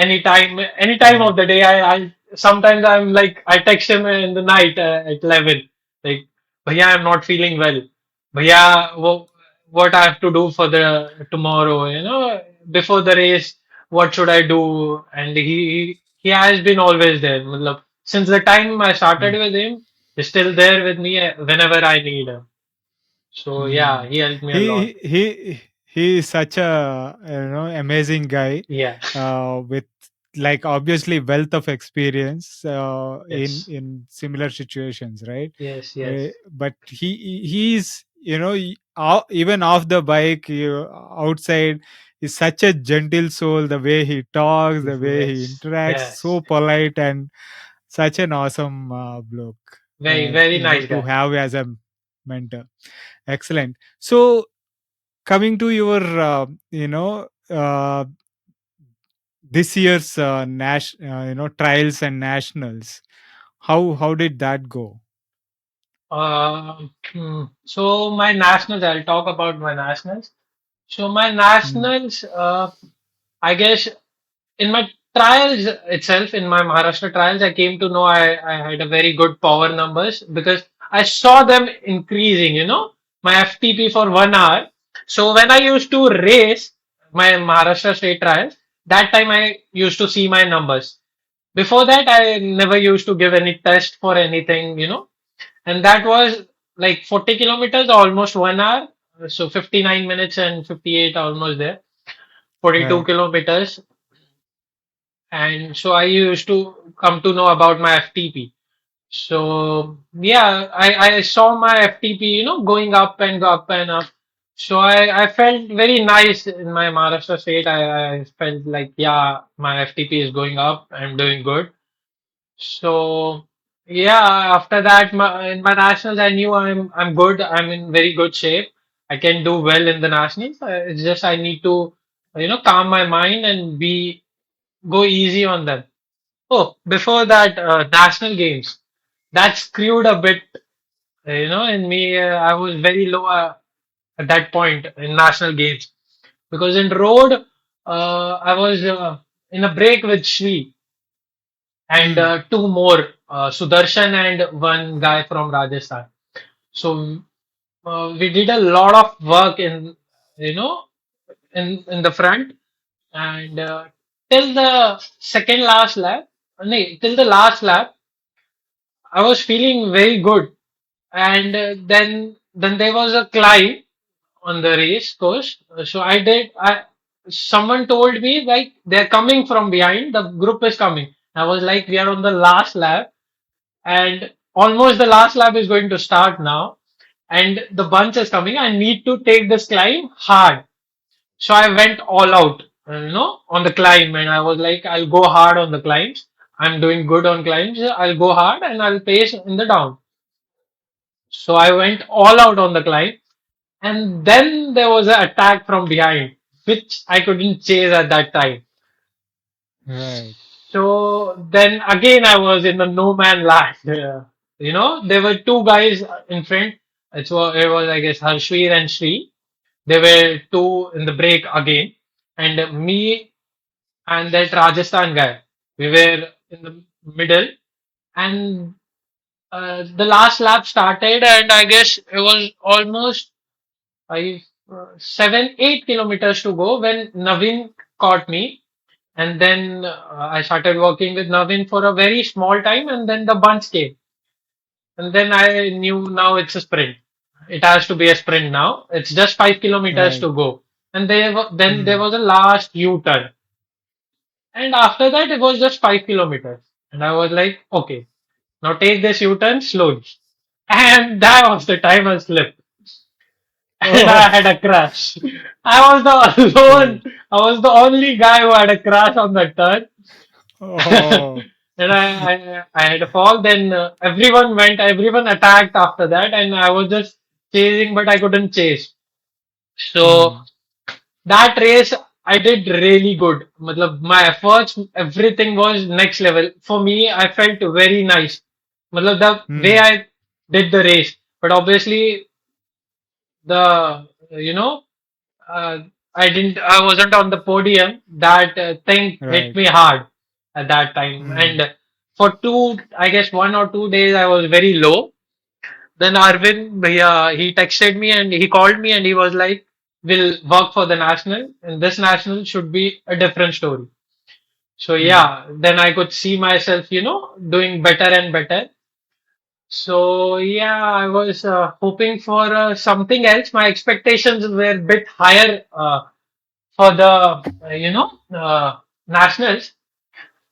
Anytime Right. of the day. I sometimes I'm like I text him in the night at 11, like, "Bhaiya, I'm not feeling well. Bhaiya, what I have to do for the tomorrow? Before the race, what should I do?" And he has been always there. Matlab, since the time I started Hmm. with him, he's still there with me whenever I need him. So yeah, Hmm. he helped me a lot. He is such a amazing guy, Yeah. with like obviously wealth of experience in Yes. similar situations, right? Yes. Yes. But he's even off the bike, outside, is such a gentle soul. The way he talks, the way he Yes. interacts, Yes. so polite, and such an awesome bloke, Very, very nice to guy. have as a mentor. Excellent. So coming to your this year's trials and nationals, how did that go? So my nationals, I'll talk about my nationals. So my Mm, nationals, I guess in my trials itself, in my Maharashtra trials, I came to know I had a very good power numbers because I saw them increasing, my FTP for 1 hour. So when I used to race my Maharashtra state trials, that time I used to see my numbers. Before that, I never used to give any test for anything. And that was like 40 kilometers, almost 1 hour. So 59 minutes and 58, almost there. 42 right. kilometers. And so I used to come to know about my FTP. So yeah, I saw my FTP, going up and up and up. So I felt very nice in my Maharashtra state. I felt like, yeah, my FTP is going up. I'm doing good. So yeah, after that, in my nationals, I knew I'm good. I'm in very good shape. I can do well in the nationals. It's just I need to, calm my mind and be go easy on them. Oh, before that, national games that screwed a bit. In me, I was very low at that point in national games because in road, I was in a break with Shri and Mm, two more, Sudarshan and one guy from Rajasthan. So we did a lot of work you know, in the front, and till the second last lap, no, till the last lap, I was feeling very good. And then there was a climb on the race course. So I did. Someone told me like they're coming from behind. The group is coming. I was like, we are on the last lap and almost the last lap is going to start now, and the bunch is coming. I need to take this climb hard, so I went all out, on the climb, and I was like, I'll go hard on the climbs. I'm doing good on climbs. I'll go hard and I'll pace in the down. So I went all out on the climb, and then there was an attack from behind, which I couldn't chase at that time. right. So then again, I was in the no man land. There were two guys in front. It was I guess, Harshveer and Sri. There were two in the break again, and me and that Rajasthan guy. We were in the middle, and the last lap started, and I guess it was almost 7, 8 kilometers to go when Navin caught me, and then I started working with Navin for a very small time, and then the bunch came, and then I knew now it's a sprint. It has to be a sprint now. It's just 5 kilometers Right. to go, and then there Hmm. was a last U-turn, and after that it was just 5 kilometers, and I was like, okay, now take this U-turn slowly, and that was the time I slipped. And I Oh, had a crash. I was the right. alone, I was the only guy who had a crash on that turn. Oh. And I had a fall. Then everyone attacked after that, and I was just chasing, but I couldn't chase. So Hmm. that race, I did really good. Matlab, my efforts, everything was next level. For me, I felt very nice. Matlab, the way Hmm. I did the race. But obviously, the, you know, uh, I wasn't on the podium. That thing hit Right. me hard at that time. Hmm. And for I guess 1 or 2 days, I was very low. Then Arvind, he texted me and he called me and he was like, we'll work for the national, and this national should be a different story. So Hmm. yeah, then I could see myself, doing better and better. So yeah, I was hoping for something else. My expectations were a bit higher for the nationals.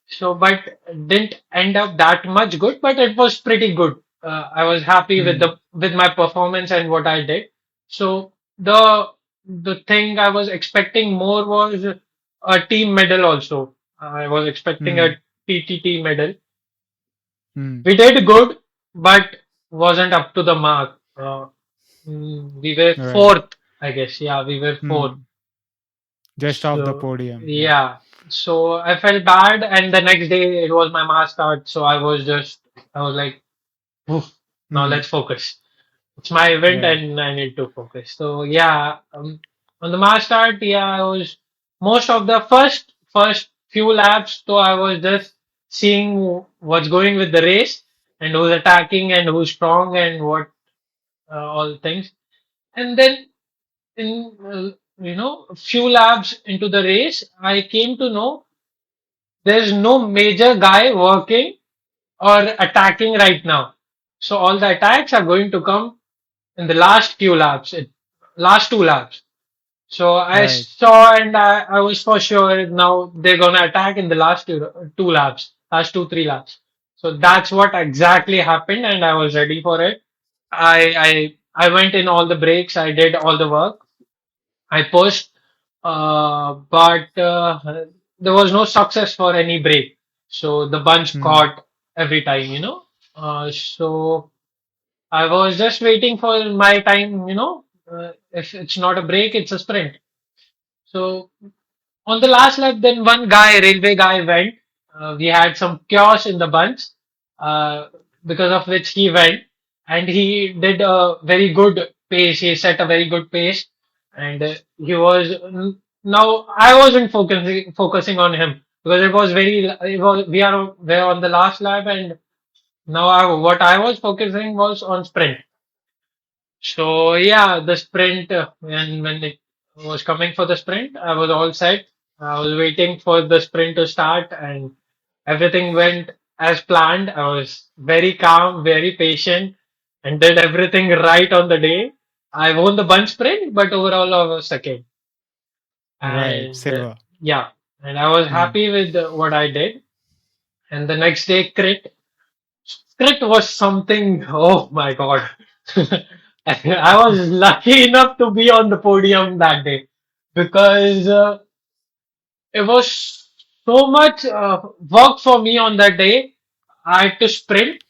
So, but didn't end up that much good, but it was pretty good. I was happy with Hmm. my performance and what I did. So the thing I was expecting more was a team medal also. I was expecting Hmm. a TTT medal. Hmm. We did good, but wasn't up to the mark. We were Right. fourth, I guess. Yeah, we were fourth. Hmm. Just off the So podium. Yeah. yeah, so I felt bad, and the next day it was my mass start. So I was like, "Oof, now Hmm. let's focus. It's my event, Right. and I need to focus." So yeah, on the mass start, yeah, I was most of the first few laps. So I was just seeing what's going with the race and who's attacking and who's strong and what all things, and then in a few laps into the race, I came to know there's no major guy working or attacking right now. So all the attacks are going to come in the last few laps, last two laps. So I Right. saw and I was for sure now they're gonna attack in the last two laps, last 2, 3 laps. So that's what exactly happened, and I was ready for it. I went in all the breaks. I did all the work. I pushed, but there was no success for any break. So the bunch Hmm. caught every time. So I was just waiting for my time. If it's not a break, it's a sprint. So on the last lap, then one guy, railway guy, went. We had some chaos in the bunch, uh, because of which he went, and he did a very good pace. He set a very good pace, and he was now. I wasn't focusing on him because it was very. It was we are on the last lap, and now what I was focusing was on sprint. So yeah, the sprint, when it was coming for the sprint, I was all set. I was waiting for the sprint to start, and everything went as planned. I was very calm, very patient, and did everything right on the day. I won the bunch sprint, but overall I was second. Right. And Silver. yeah, and I was Hmm. happy with what I did. And the next day, crit was something. Oh my God. I was lucky enough to be on the podium that day because it was so much work for me on that day. I had to sprint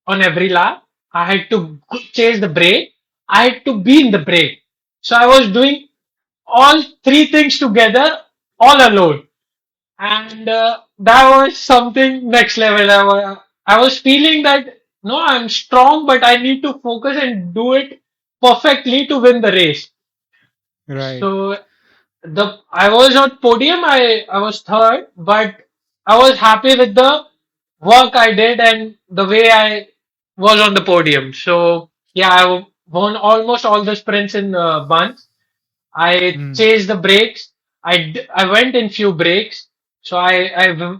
on every lap. I had to chase the break. I had to be in the break. So I was doing all three things together all alone. And that was something next level. I was feeling that no, I'm strong, but I need to focus and do it perfectly to win the race. Right. So the I was on podium. I was third, but I was happy with the work I did and the way I was on the podium. So yeah, I won almost all the sprints in bunch. I Mm. chased the breaks. I went in few breaks, so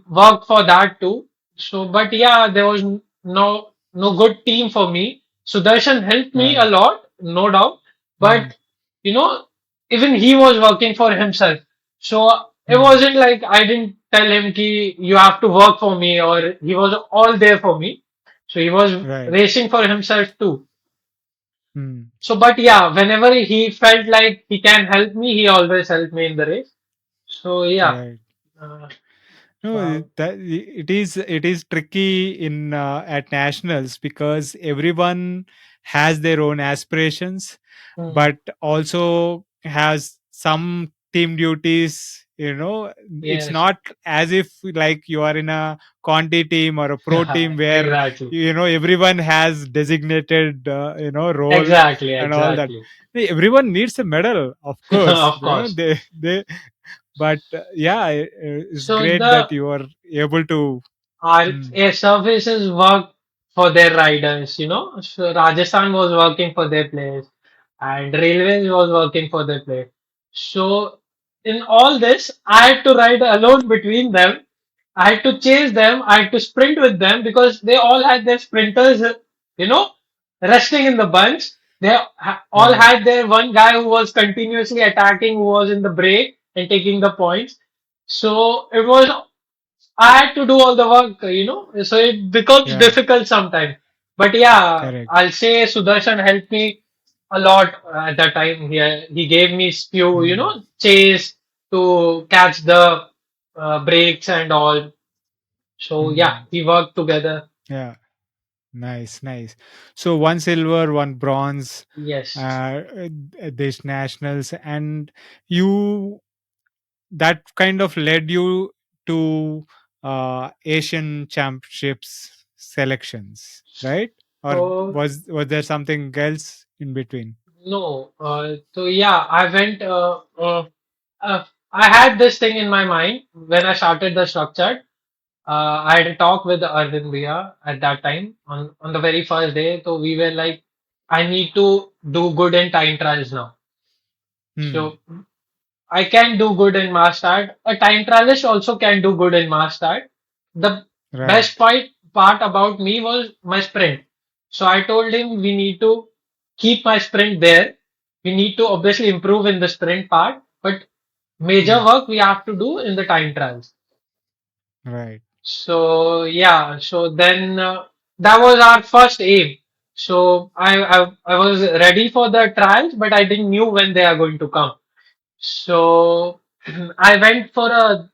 worked for that too. So, but yeah, there was no good team for me. Sudarshan helped me a Right. lot, no doubt. Mm. But you know, even he was working for himself. So it Mm. wasn't like I didn't tell him ki you have to work for me, or he was all there for me. So he was Right. racing for himself too. Mm. So, but yeah, whenever he felt like he can help me, he always helped me in the race. So, yeah. Right. Uh, No, wow. it is tricky in at nationals because everyone has their own aspirations, Hmm. but also has some team duties. It's Yes. not as if like you are in a Conti team or a pro team where Exactly. everyone has designated role Exactly. and all that. Exactly. Everyone needs a medal, of course. Of course. They but yeah, it's So, great that the you are able to. our Mm, air services work for their riders, you know. So Rajasthan was working for their players, and Railways was working for their players. So in all this, I had to ride alone between them. I had to chase them. I had to sprint with them because they all had their sprinters, you know, resting in the bunch. All right. had their one guy who was continuously attacking, who was in the break and taking the points. So it was I had to do all the work, you know, so it becomes Yeah. difficult sometimes. But yeah, Correct. I'll say Sudarshan helped me a lot at that time. He gave me few, you Mm, know, chase to catch the breaks and all. So yeah, mm, we worked together. yeah. Nice. Nice. So one silver, one bronze. Yes. This nationals, and you that kind of led you to Asian championships selections, right? Or So was there something else in between? no, so yeah, uh, I had this thing in my mind when I started the structure. I had a talk with Arvind Bhaiya at that time on the very first day. So we were like, I need to do good in time trials now. Hmm. So I can do good in mass start. A time trialist also can do good in mass start. The Right. best part about me was my sprint. So I told him we need to keep my sprint there. We need to obviously improve in the sprint part, but major Hmm. work we have to do in the time trials. Right. So yeah, so then that was our first aim. So I was ready for the trials, but I didn't knew when they are going to come. So I went for a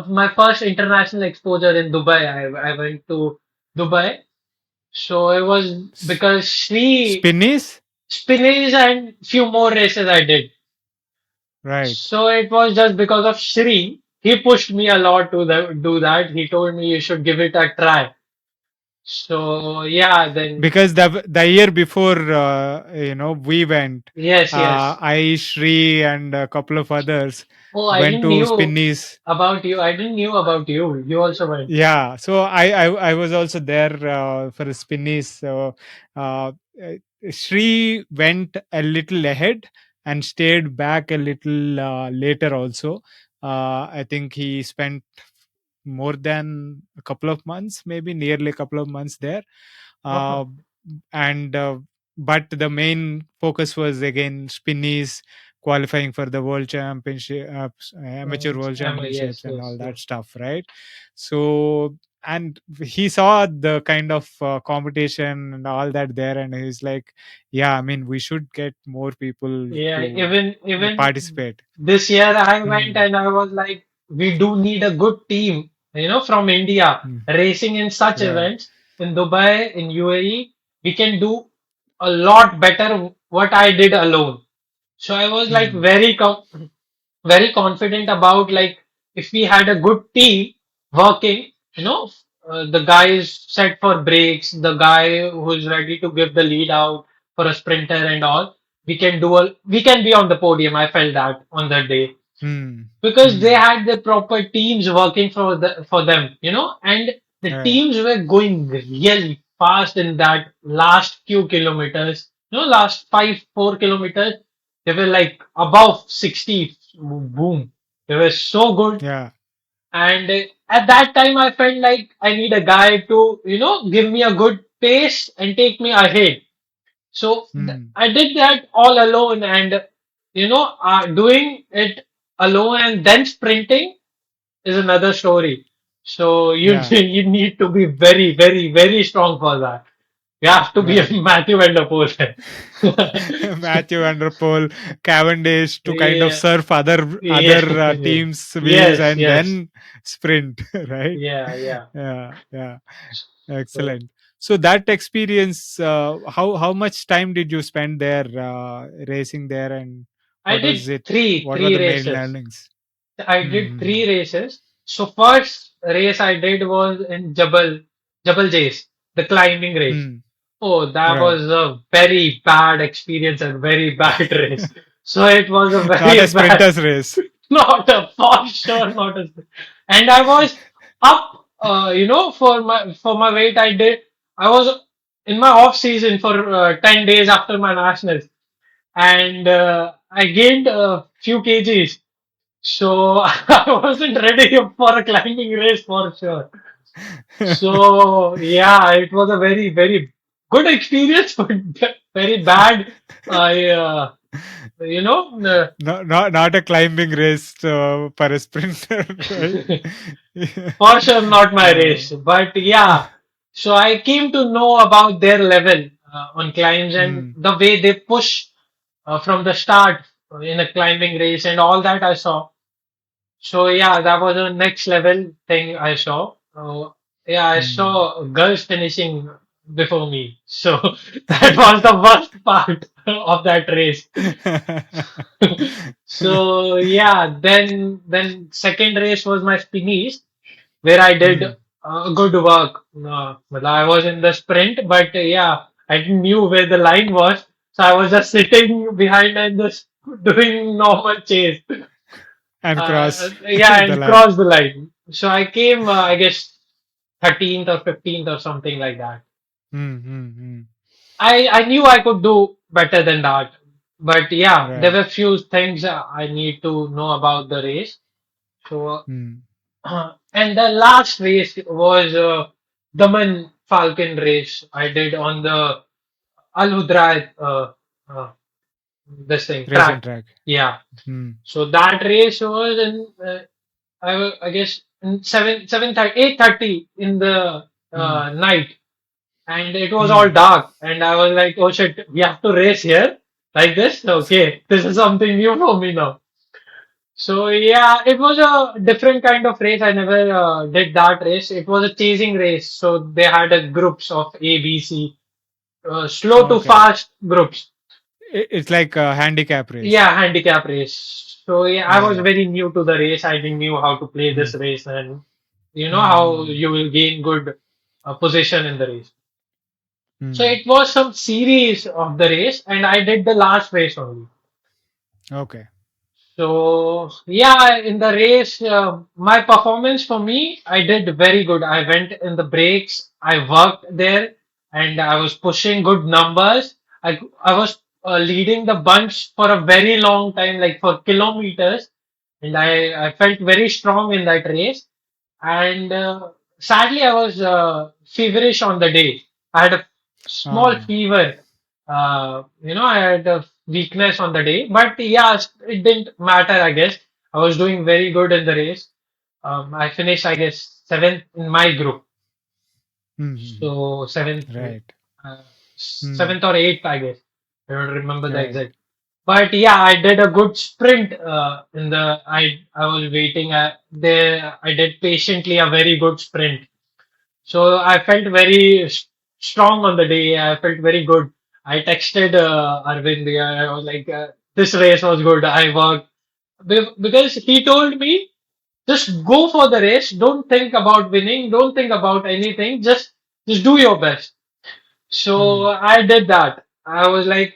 my first international exposure in Dubai. I went to Dubai. So it was S- because Sri Spinnies? Spinach and few more races I did. Right. So it was just because of Shri. He pushed me a lot to do that. He told me you should give it a try. So yeah, then Because the year before, we went, yes, yes. I, Shri, and a couple of others Oh, I went didn't to knew Spinnies. about you. I didn't knew about you. You also went. Yeah, so I was also there for Spinnies. So uh, uh, Shri went a little ahead and stayed back a little later also. I think he spent more than a couple of months, maybe nearly a couple of months there. Oh, uh, and But the main focus was again Spinnies qualifying for the world championship, amateur world yes, championships and yes, all yes. that stuff, right? So, and he saw the kind of competition and all that there, and he's like, yeah, I mean, we should get more people Yeah, to even participate. this year I went Hmm. and I was like, we do need a good team, you know, from India Hmm. racing in such Right. events in Dubai, in UAE. We can do a lot better what I did alone. So I was like Hmm. very confident about like if we had a good team working, you know, the guy is set for breaks, the guy who's ready to give the lead out for a sprinter and all. we can be on the podium. I felt that on that day Hmm. because they Hmm. had the proper teams working for them, and the Right. teams were going really fast in that last few kilometers, last 4 kilometers, they were like above 60, boom. They were so good. Yeah. And at that time, I felt like I need a guy to, give me a good pace and take me ahead. So Hmm. I did that all alone, and doing it alone and then sprinting is another story. So you Yeah. you need to be very, very, very strong for that. You have to be a Right. Matthew Vanderpool. Matthew Vanderpool, Cavendish to kind of Yeah, surf other yeah, teams' wheels yes, and yes, then sprint, right? yeah, yeah. Yeah, yeah, So excellent. So that experience, how much time did you spend there, racing there, and I what was did it? three What were three the main races. learnings? I did Hmm. 3 races. So first race I did was in Jabal Jays, the climbing race. Hmm. Oh, that Right. was a very bad experience and very bad race. So it was a Not a very bad, sprinter's race. not a for sure, not a. And I was up, for my weight. I was in my off season for 10 days after my nationals, and I gained a few kgs. So I wasn't ready for a climbing race for sure. So yeah, it was a very, very good experience, but very bad. I, you know, uh, Not a climbing race for a sprinter, right? for sure not my uh, race. But yeah, so I came to know about their level on climbs and mm, the way they push from the start in a climbing race and all that I saw. So yeah, that was a next level thing I saw. Yeah, I mm. saw girls finishing before me. So that was the worst part of that race. So yeah, then second race was my spinnies where I did Mm. good work. Well, I was in the sprint, but yeah, I didn't knew where the line was, so I was just sitting behind and just doing normal chase. And cross Yeah, the and line. crossed the line. So I came, I guess, 13th or 15th or something like that. Mm, mm, mm. I knew I could do better than that, but yeah, there Right. were few things I need to know about the race. So, Mm, and the last race was Daman Falcon race I did on the Al Hudra, this thing racing track. track. Yeah. Mm, So that race was in I guess in 8:30 in the mm, night, and it was all mm. dark, and I was like, oh shit, we have to race here like this. Okay, this is something new for me now. So yeah, it was a different kind of race. I never did that race. It was a chasing race, so they had groups of A, B, C, slow to Okay. fast groups. It's like a handicap race. Yeah, handicap race. So yeah, I was Right. very new to the race. I didn't knew how to play this Mm, race, and how mm, you will gain good position in the race. So mm. it was some series of the race, and I did the last race only. Okay. So yeah, in the race, my performance for me, I did very good. I went in the breaks, I worked there, and I was pushing good numbers. I was leading the bunch for a very long time, like for kilometers, and I felt very strong in that race. And sadly, I was feverish on the day. I had a small Ah. fever. I had a weakness on the day, but yeah, it didn't matter. I guess I was doing very good in the race. I finished, I guess, seventh in my group. Mm, mm, mm. So Right. uh, Mm, seventh or eighth, I guess. I don't remember the right. exact. But yeah, I did a good sprint in the. I was waiting there. I did patiently a very good sprint. So I felt very strong on the day. I felt very good. I texted Arvind. I was like, this race was good. I worked because he told me just go for the race. Don't think about winning. Don't think about anything. Just do your best. So Mm, I did that. I was like.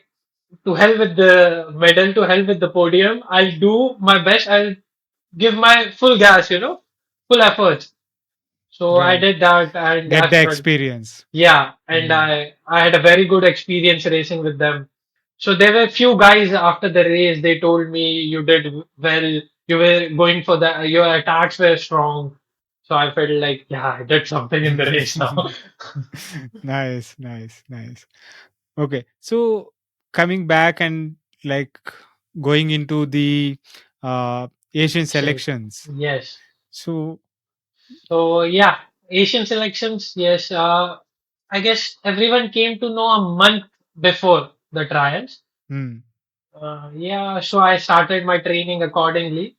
to hell with the medal, to hell with the podium. I'll do my best. I'll give my full gas, full efforts. So I Right. did that, and Get I the felt, experience. yeah, and Hmm. I had a very good experience racing with them. So there were few guys after the race. They told me you did well. You were going for the your attacks were strong. So I felt like, yeah, I did something in the race now. Nice, nice, nice. Okay, so coming back and like going into the Asian So, selections. yes. So, So yeah, Asian selections. Yes. I guess everyone came to know a month before the trials. hmm, Yeah. So I started my training accordingly.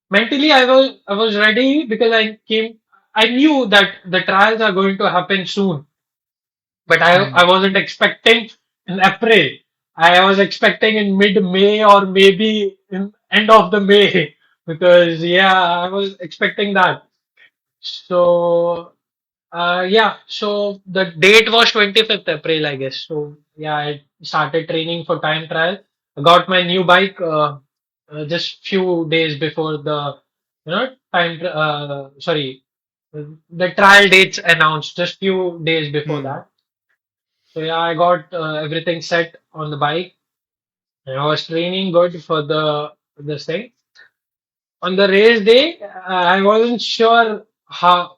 Mentally, I was ready because I knew that the trials are going to happen soon, but hmm, I wasn't expecting in April. I was expecting in mid-May or maybe in end of the May because yeah, I was expecting that. So yeah, so the date was 25th April, I guess. So yeah, I started training for time trial. I got my new bike just few days before the sorry, the trial dates announced just few days before hmm, that. So yeah, I got everything set on the bike, and I was training good for the this thing. On the race day, I wasn't sure how.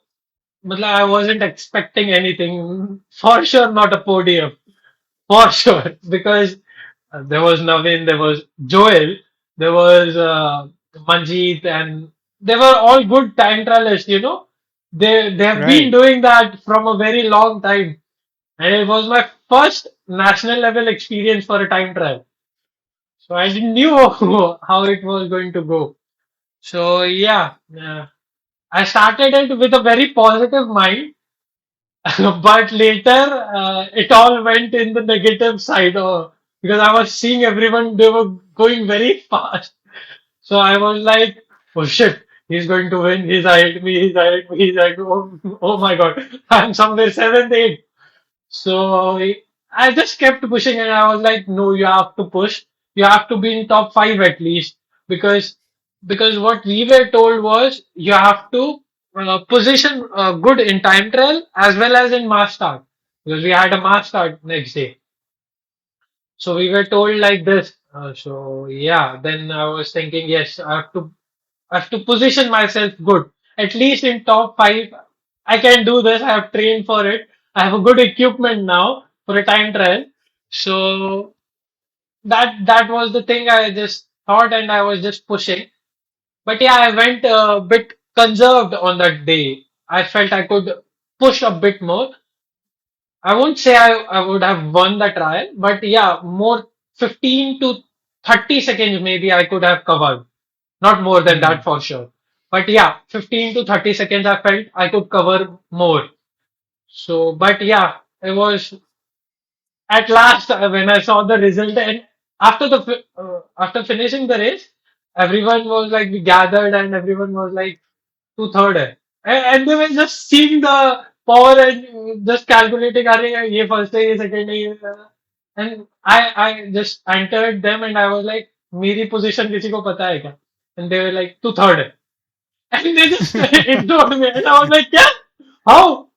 I wasn't expecting anything. For sure, not a podium. For sure, because there was Navin, there was Joel, there was Manjeet, and they were all good time trialists. They have been right. doing that from a very long time, and it was my first national level experience for a time trial. So I didn't knew how it was going to go. So yeah, I started it with a very positive mind. But later, it all went in the negative side, because I was seeing everyone, they were going very fast. So I was like, oh shit, he's going to win. He's ahead me, he's ahead me, he's ahead me. Oh my god, I'm somewhere seventh, eighth. So I just kept pushing and I was like, no, you have to push. You have to be in top five at least because what we were told was you have to position good in time trial as well as in mass start because we had a mass start next day. So we were told like this. So yeah, then I was thinking, yes, I have to position myself good, at least in top five. I can do this. I have trained for it. I have a good equipment now for a time trial. So that was the thing I just thought, and I was just pushing. But yeah, I went a bit conserved on that day. I felt I could push a bit more. I won't say I would have won the trial, but yeah, more 15 to 30 seconds maybe I could have covered. Not more than that Hmm. for sure. But yeah, 15 to 30 seconds I felt I could cover more. So, but yeah, it was at last when I saw the result and after finishing the race, everyone was like we gathered and everyone was like to third है. And they were just seeing the power and just calculating अरे ये first है ये second है ये and I just entered them and I was like मेरी position किसी को पता है क्या? And they were like तू third है. And they just ignored me and I was like yeah how?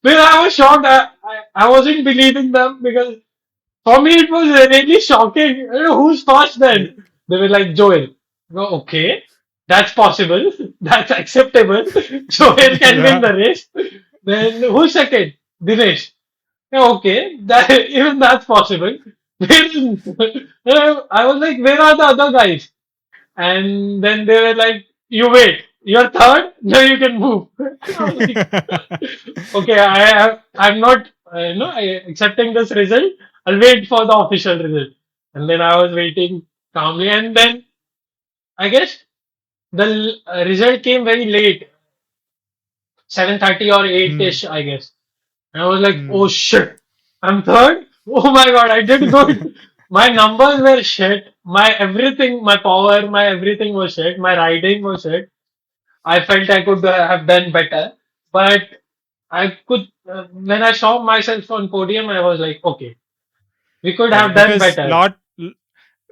Then I was shocked. I wasn't believing them because for me, it was really shocking. Who's first then? They were like, Joel. Go, okay, that's possible. That's acceptable. Joel can win Yeah. the race. Then who's second? Dinesh. Yeah, okay, that even that's possible. Then I was like, where are the other guys? And then they were like, you wait. You're third. Now you can move. And I was like, okay, I'm not accepting this result. I'll wait for the official result. And then I was waiting calmly, and then I guess the result came very late, 7:30 or Hmm. 8ish, I guess. And I was like, oh Hmm. shit, I'm third. Oh my god, I did good. My numbers were shit. My everything, my power, my everything was shit. My riding was shit. I felt I could have done better, but I could. When I saw myself on podium, I was like, okay, we could Right, have done because better.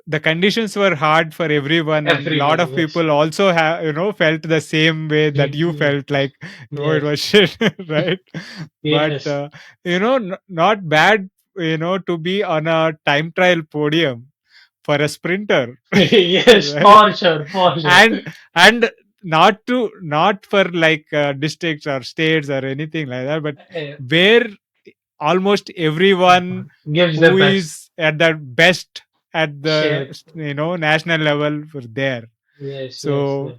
the conditions were hard for everyone, and a lot Everyone, of yes. people also have, felt the same way that you felt, like, oh, it Yes, was shit, right? But yes. not bad, to be on a time trial podium for a sprinter, Yes, right? for sure, for sure. And not for like districts or states or anything like that, but Eh, where almost everyone Gives the who best is at the best at the, shape. national level were there. Yes, yes, So yes.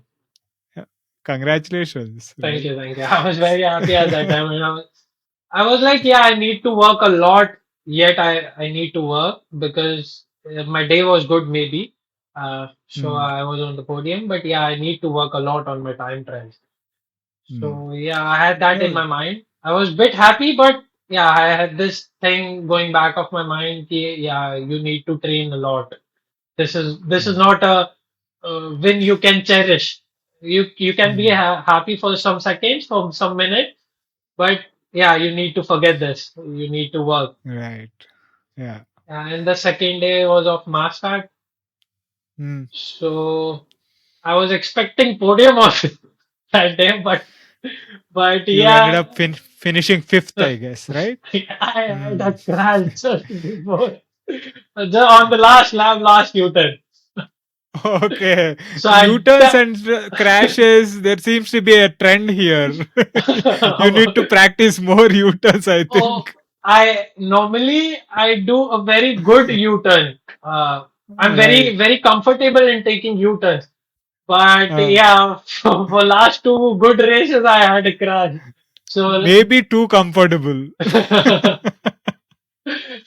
congratulations, Thank right? you, thank you. I was very happy at that time. And I was like, yeah, I need to work a lot. Yet I need to work because my day was good, maybe. So Hmm, I was on the podium, but yeah, I need to work a lot on my time trials. hmm. So yeah, I had that in Oh, my mind. I was a bit happy, but yeah, I had this thing going back of my mind. Yeah, you need to train a lot. This is hmm, not a win you can cherish. You can be hmm. happy for some seconds, for some minutes, but yeah, you need to forget this. You need to work. Right. Yeah. And the second day was of mass start, Hmm. so I was expecting podium of that day, but You ended yeah, up finishing fifth, I guess, right? I had Hmm. a crash just before, just on the last lap, last U-turn. Okay. So U-turns and crashes, there seems to be a trend here. You need to practice more U-turns, I oh, think. I do a very good U-turn. I'm Right. very comfortable in taking U-turns. But Uh, yeah, for last two good races, I had a crash. So Maybe too comfortable.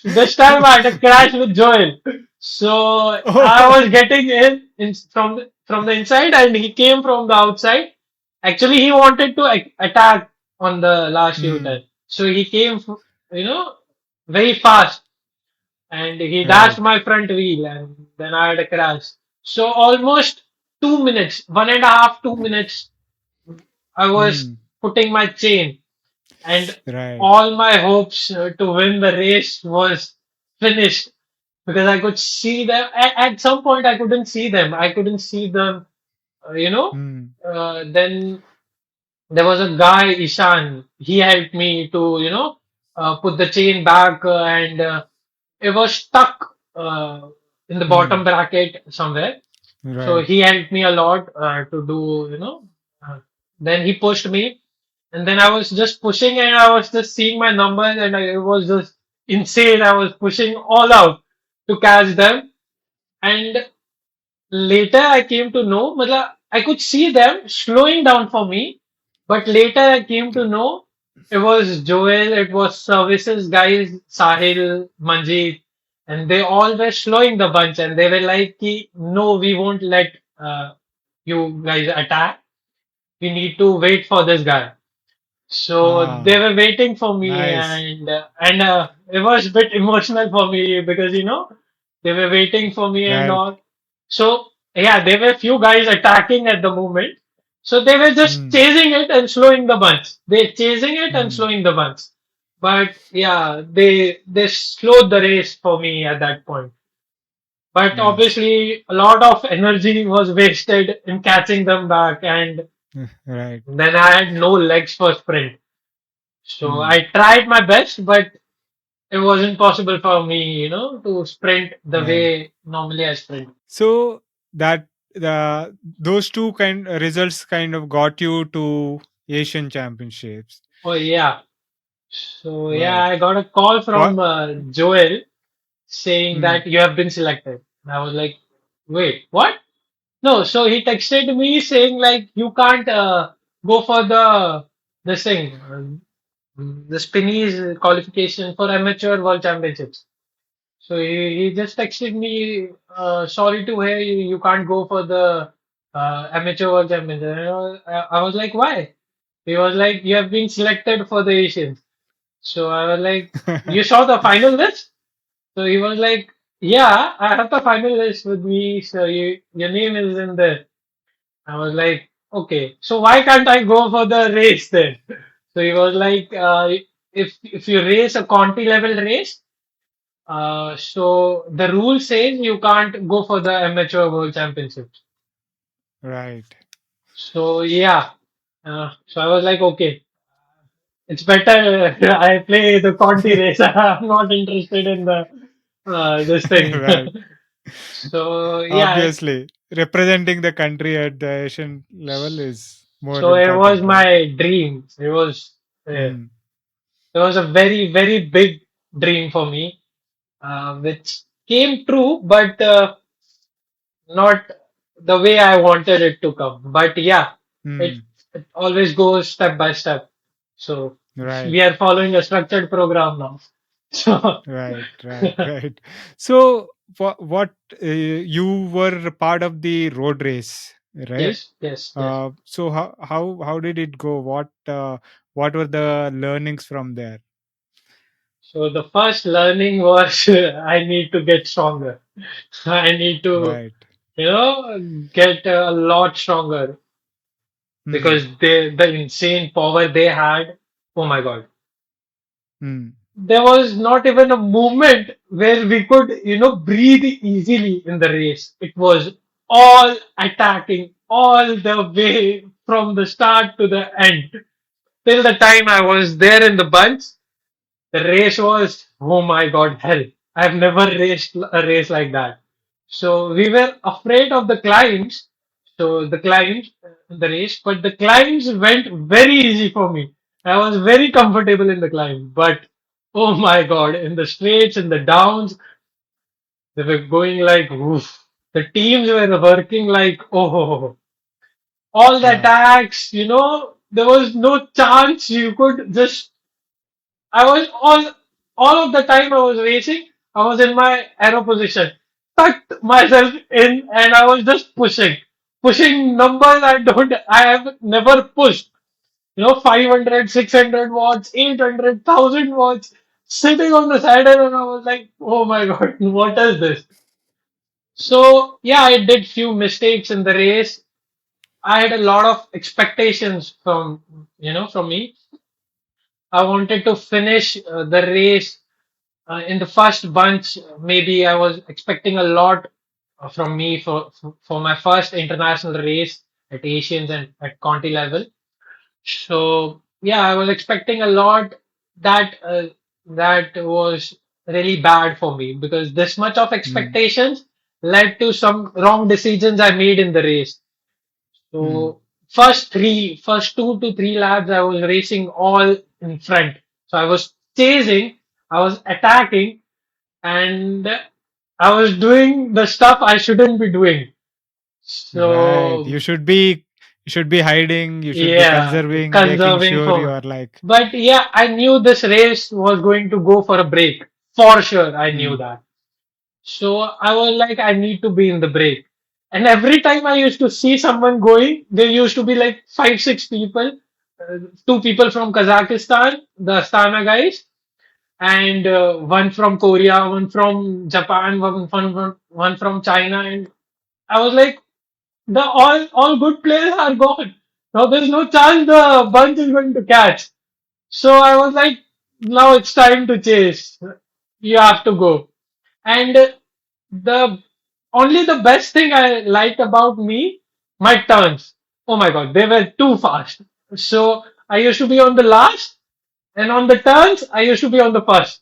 this time I had a crash with Joel. So I Oh. was getting in from the inside, and he came from the outside. Actually, he wanted to attack on the last Hmm. U-turn. So he came, very fast, and he dashed Right. my front wheel, and then I had a crash. So almost 2 minutes, 1.5, 2 minutes, I was Hmm. putting my chain, and Right. all my hopes to win the race was finished because I could see them. At some point, I couldn't see them. I couldn't see them. Uh, you know. Hmm. Then there was a guy, Ishan. He helped me to, put the chain back, and it was stuck in the bottom Hmm. bracket somewhere. So Right. he helped me a lot to do, then he pushed me, and then I was just pushing, and I was just seeing my numbers, and it was just insane. I was pushing all out to catch them, and later I came to know, matlab, I could see them slowing down for me, but later I came to know it was Joel, it was services guys, Sahil, Manjeet, and they all were slowing the bunch, and they were like, "Ki, no, we won't let you guys attack. We need to wait for this guy." So they Ah. were waiting for me, Nice. and it was a bit emotional for me because they were waiting for me and Right. all. So yeah, there were few guys attacking at the moment. So they were just Hmm. chasing it and slowing the bunch. They chasing it and Hmm. slowing the bunch. But yeah, they slowed the race for me at that point. But Nice. obviously, a lot of energy was wasted in catching them back, and Right. then I had no legs for sprint. So Hmm. I tried my best, but it wasn't possible for me, to sprint the Right. way normally I sprint. So that those two results kind of got you to Asian Championships. Oh yeah. So yeah, Right. I got a call from What? Joel saying Hmm. that you have been selected. And I was like, wait, what? No. So he texted me saying like you can't go for the this thing, the Spinneys qualification for amateur world championships. So he just texted me, sorry to hear you can't go for the amateur world championship. And I was like, why? He was like, you have been selected for the Asians. So I was like, you saw the final list? So he was like, yeah, I have the final list with me. So your name is in there. I was like, okay, so why can't I go for the race then? So he was like, if you race a Conti level race, So the rule says you can't go for the amateur world championships. Right. So yeah, so I was like, okay, it's better I play the Conti race. I'm not interested in the this thing. Right. So yeah, Obviously, representing the country at the Asian level is more so it was important, right? my dream. Mm. It was a very very big dream for me, which came true, but not the way I wanted it to come. But yeah, it, Mm. it always goes step by step. So Right. we are following a structured program now. So Right, right, right. So, what you were part of the road race, right? yes, yes, yes. So how did it go? What were the learnings from there? So the first learning was I need to get stronger. I need to, Right. get a lot stronger Hmm. because the insane power they had. Oh my God. Hmm. There was not even a moment where we could, breathe easily in the race. It was all attacking all the way from the start to the end. Till the time I was there in the bunch, the race was, oh my God, hell. I've never raced a race like that. So we were afraid of the climbs. So the climbs, the race, but the climbs went very easy for me. I was very comfortable in the climb, but oh my God, in the straights and the downs, they were going like, oof. The teams were working like, oh, all the Yeah. attacks, there was no chance you could just I was all of the time I was racing, I was in my aero position, tucked myself in, and I was just pushing numbers I have never pushed. 500, 600 watts, 800, 1000 watts, sitting on the saddle, and I was like, oh my God, what is this? So yeah, I did few mistakes in the race. I had a lot of expectations from me. I wanted to finish the race in the first bunch. Maybe I was expecting a lot from me for my first international race at Asians and at Conti level. So yeah, I was expecting a lot that was really bad for me because this much of Hmm. expectations led to some wrong decisions I made in the race. Hmm. So first 2 to 3 laps, I was racing all in front. So I was chasing, I was attacking, and I was doing the stuff I shouldn't be doing. Right. So You should be hiding. You should be yeah, conserving, making conserving sure you for. are like. But yeah, I knew this race was going to go for a break. For sure, I knew Hmm. that. So I was like, I need to be in the break. And every time I used to see someone going, there used to be like five, six people, two people from Kazakhstan, the Astana guys, and one from Korea, one from Japan, one from China. And I was like, the all good players are gone. Now there's no chance the bunch is going to catch. So I was like, now it's time to chase. You have to go. And the only the best thing I liked about me, my turns. Oh my God, they were too fast. So I used to be on the last, and on the turns, I used to be on the first.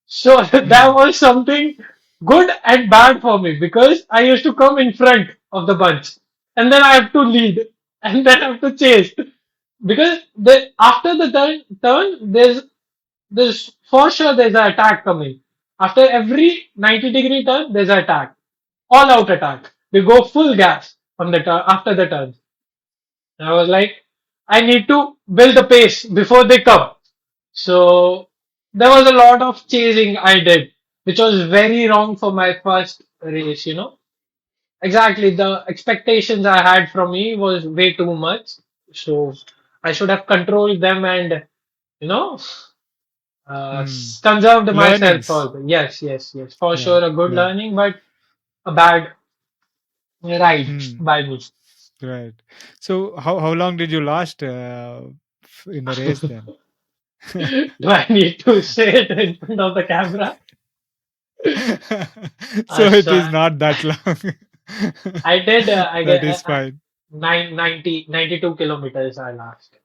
So that Hmm. was something good and bad for me because I used to come in front of the bunch, and then I have to lead, and then I have to chase because after the turn there's for sure there's an attack coming. After every 90-degree turn, there's an attack. All out attack. We go full gas on the turn after the turn. And I was like, I need to build the pace before they come. So there was a lot of chasing I did, which was very wrong for my first race. Exactly. The expectations I had from me was way too much. So I should have controlled them and, you know, Hmm. conserved myself Learnings. also. Yes, yes, yes. For Yeah. sure, a good Yeah. learning, but a bad ride Hmm. by me. Right. So how long did you last in the race then? Do I need to say it in front of the camera? So it So is not that long. I did, I That get is fine. 92 kilometers I last.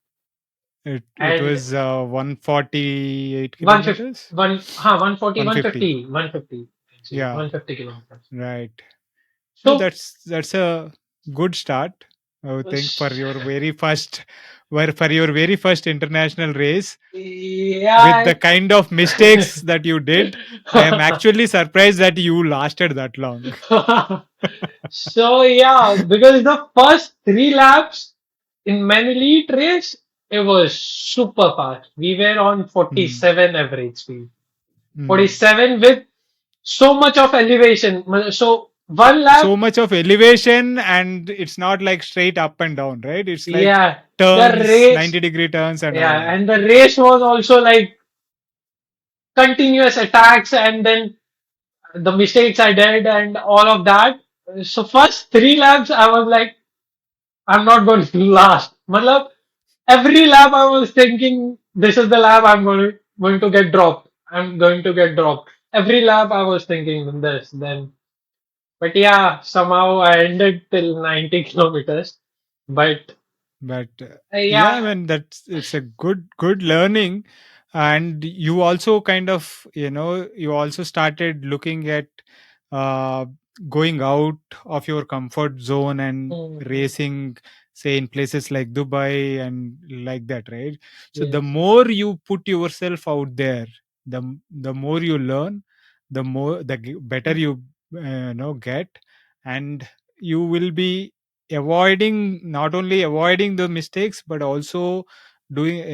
It And was 148 150, kilometers, 140, 150. 150, 150, actually, Yeah, 150 kilometers. right. Yeah, So, that's a good start. I would think for s- your very first, where for your very first international race, with yeah. the kind of mistakes that you did, I am actually surprised that you lasted that long. So yeah, because the first 3 laps in Men Elite race, it was super fast. We were on Hmm. 47 average speed. Hmm. 47 with so much of elevation. So one So lap, much of elevation, and it's not like straight up and down, right? It's like yeah, the turns, race, 90-degree turns and all yeah, that. and the race was also like continuous attacks and then the mistakes I did and all of that. So first 3 laps, I was like, I'm not going to last. Matlab, every lap I was thinking, this is the lap I'm going to get dropped. I'm going to get dropped. Every lap I was thinking this, then. But yeah, somehow I ended till 90 kilometers. But But yeah, I yeah, mean that's it's a good learning. And you also kind of, you also started looking at uh, going out of your comfort zone and mhm, racing, say in places like Dubai and like that, right? So the yes, more you put yourself out there, the more you learn, better you get. And you will be avoiding, not only avoiding the mistakes, but also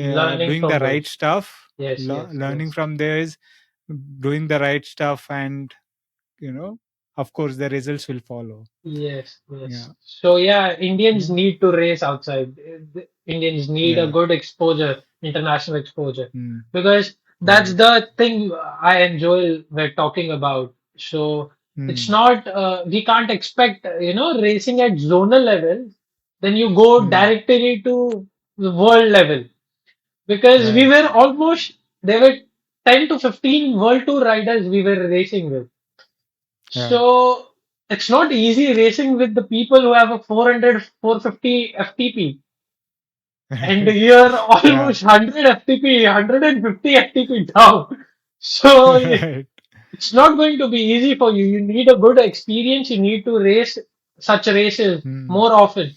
learning doing the from right those. stuff, Yes, yes, learning yes. from theirs, doing the right stuff, and you know of course the results will follow. Yes, Yeah. yes. So yeah, Indians Yeah. need to race outside. The Indians need a Yeah. good exposure, international exposure, Mm, because that's right. the thing I enjoy we're talking about. So it's Mm, not we can't expect racing at zonal level, then you go mm, directly to the world level because we right. were almost there were 10 to 15 World Tour riders we were racing with. Yeah. So it's not easy racing with the people who have a 400, 450 FTP. And Right. you're Yeah. almost 100 FTP, 150 FTP down. So Right. it's not going to be easy for you. You need a good experience. You need to race such races Mm, more often.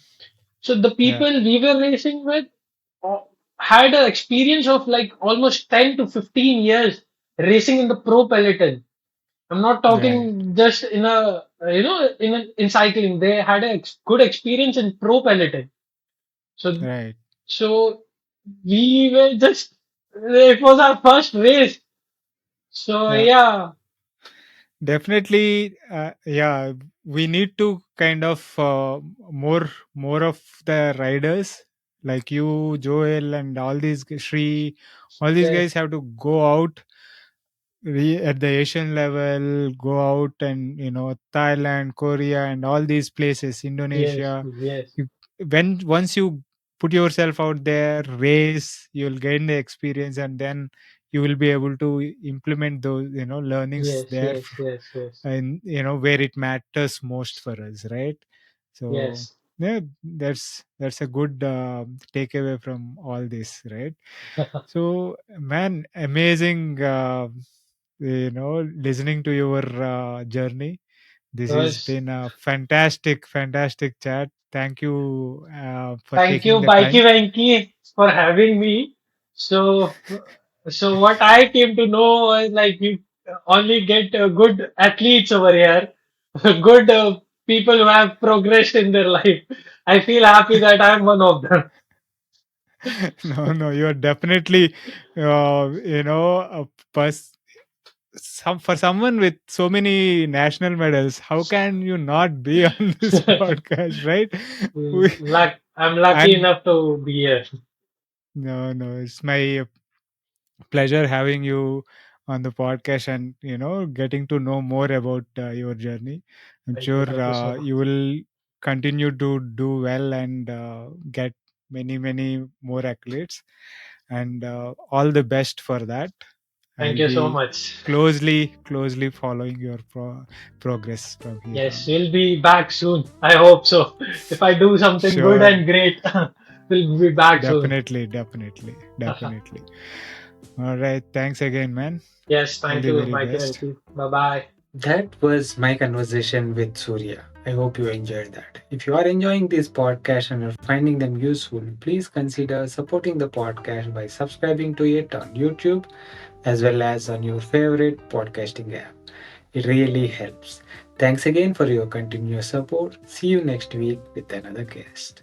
So the yeah. people we were racing with uh, had an experience of like almost 10 to 15 years racing in the pro peloton. I'm not Right. talking just in a in cycling. They had a good experience in pro peloton. So Right. so we were just it was our first race. So Yeah. yeah, Definitely, yeah. We need to kind of more of the riders like you, Joel, and all these Shri. All these guys yes, have to go out at the Asian level, go out and Thailand, Korea, and all these places, yes, Indonesia. yes, You, when once you put yourself out there, race, you'll gain the experience, and then you will be able to implement those learnings yes, there, yes, yes, yes, and where it matters most for us, right? So yes. yeah, that's a good takeaway from all this, right? So man, amazing, listening to your journey. This has Was been a fantastic chat. Thank you for Thank taking you, the Bikey time. Vanky, for having me. So, so what I came to know was like you only get good athletes over here, good people who have progressed in their life. I feel happy that I'm one of them. No, you're definitely, a pers- for someone with so many national medals. How can you not be on this podcast, right? We, I'm lucky and enough to be here. no, it's my pleasure having you on the podcast, and getting to know more about your journey. I'm sure Thank you so much. you will continue to do well and get many more accolades, and all the best for that. Thank I'll you so be much. closely following your progress from here Yes, on. we'll be back soon. I hope so. If I do something good Sure, and great, we'll be back soon. definitely. All right, thanks again, man. Yes, All thank the you, very Michael. best. Bye bye. That was my conversation with Surya. I hope you enjoyed that. If you are enjoying this podcast and are finding them useful, please consider supporting the podcast by subscribing to it on YouTube as well as on your favorite podcasting app. It really helps. Thanks again for your continuous support. See you next week with another guest.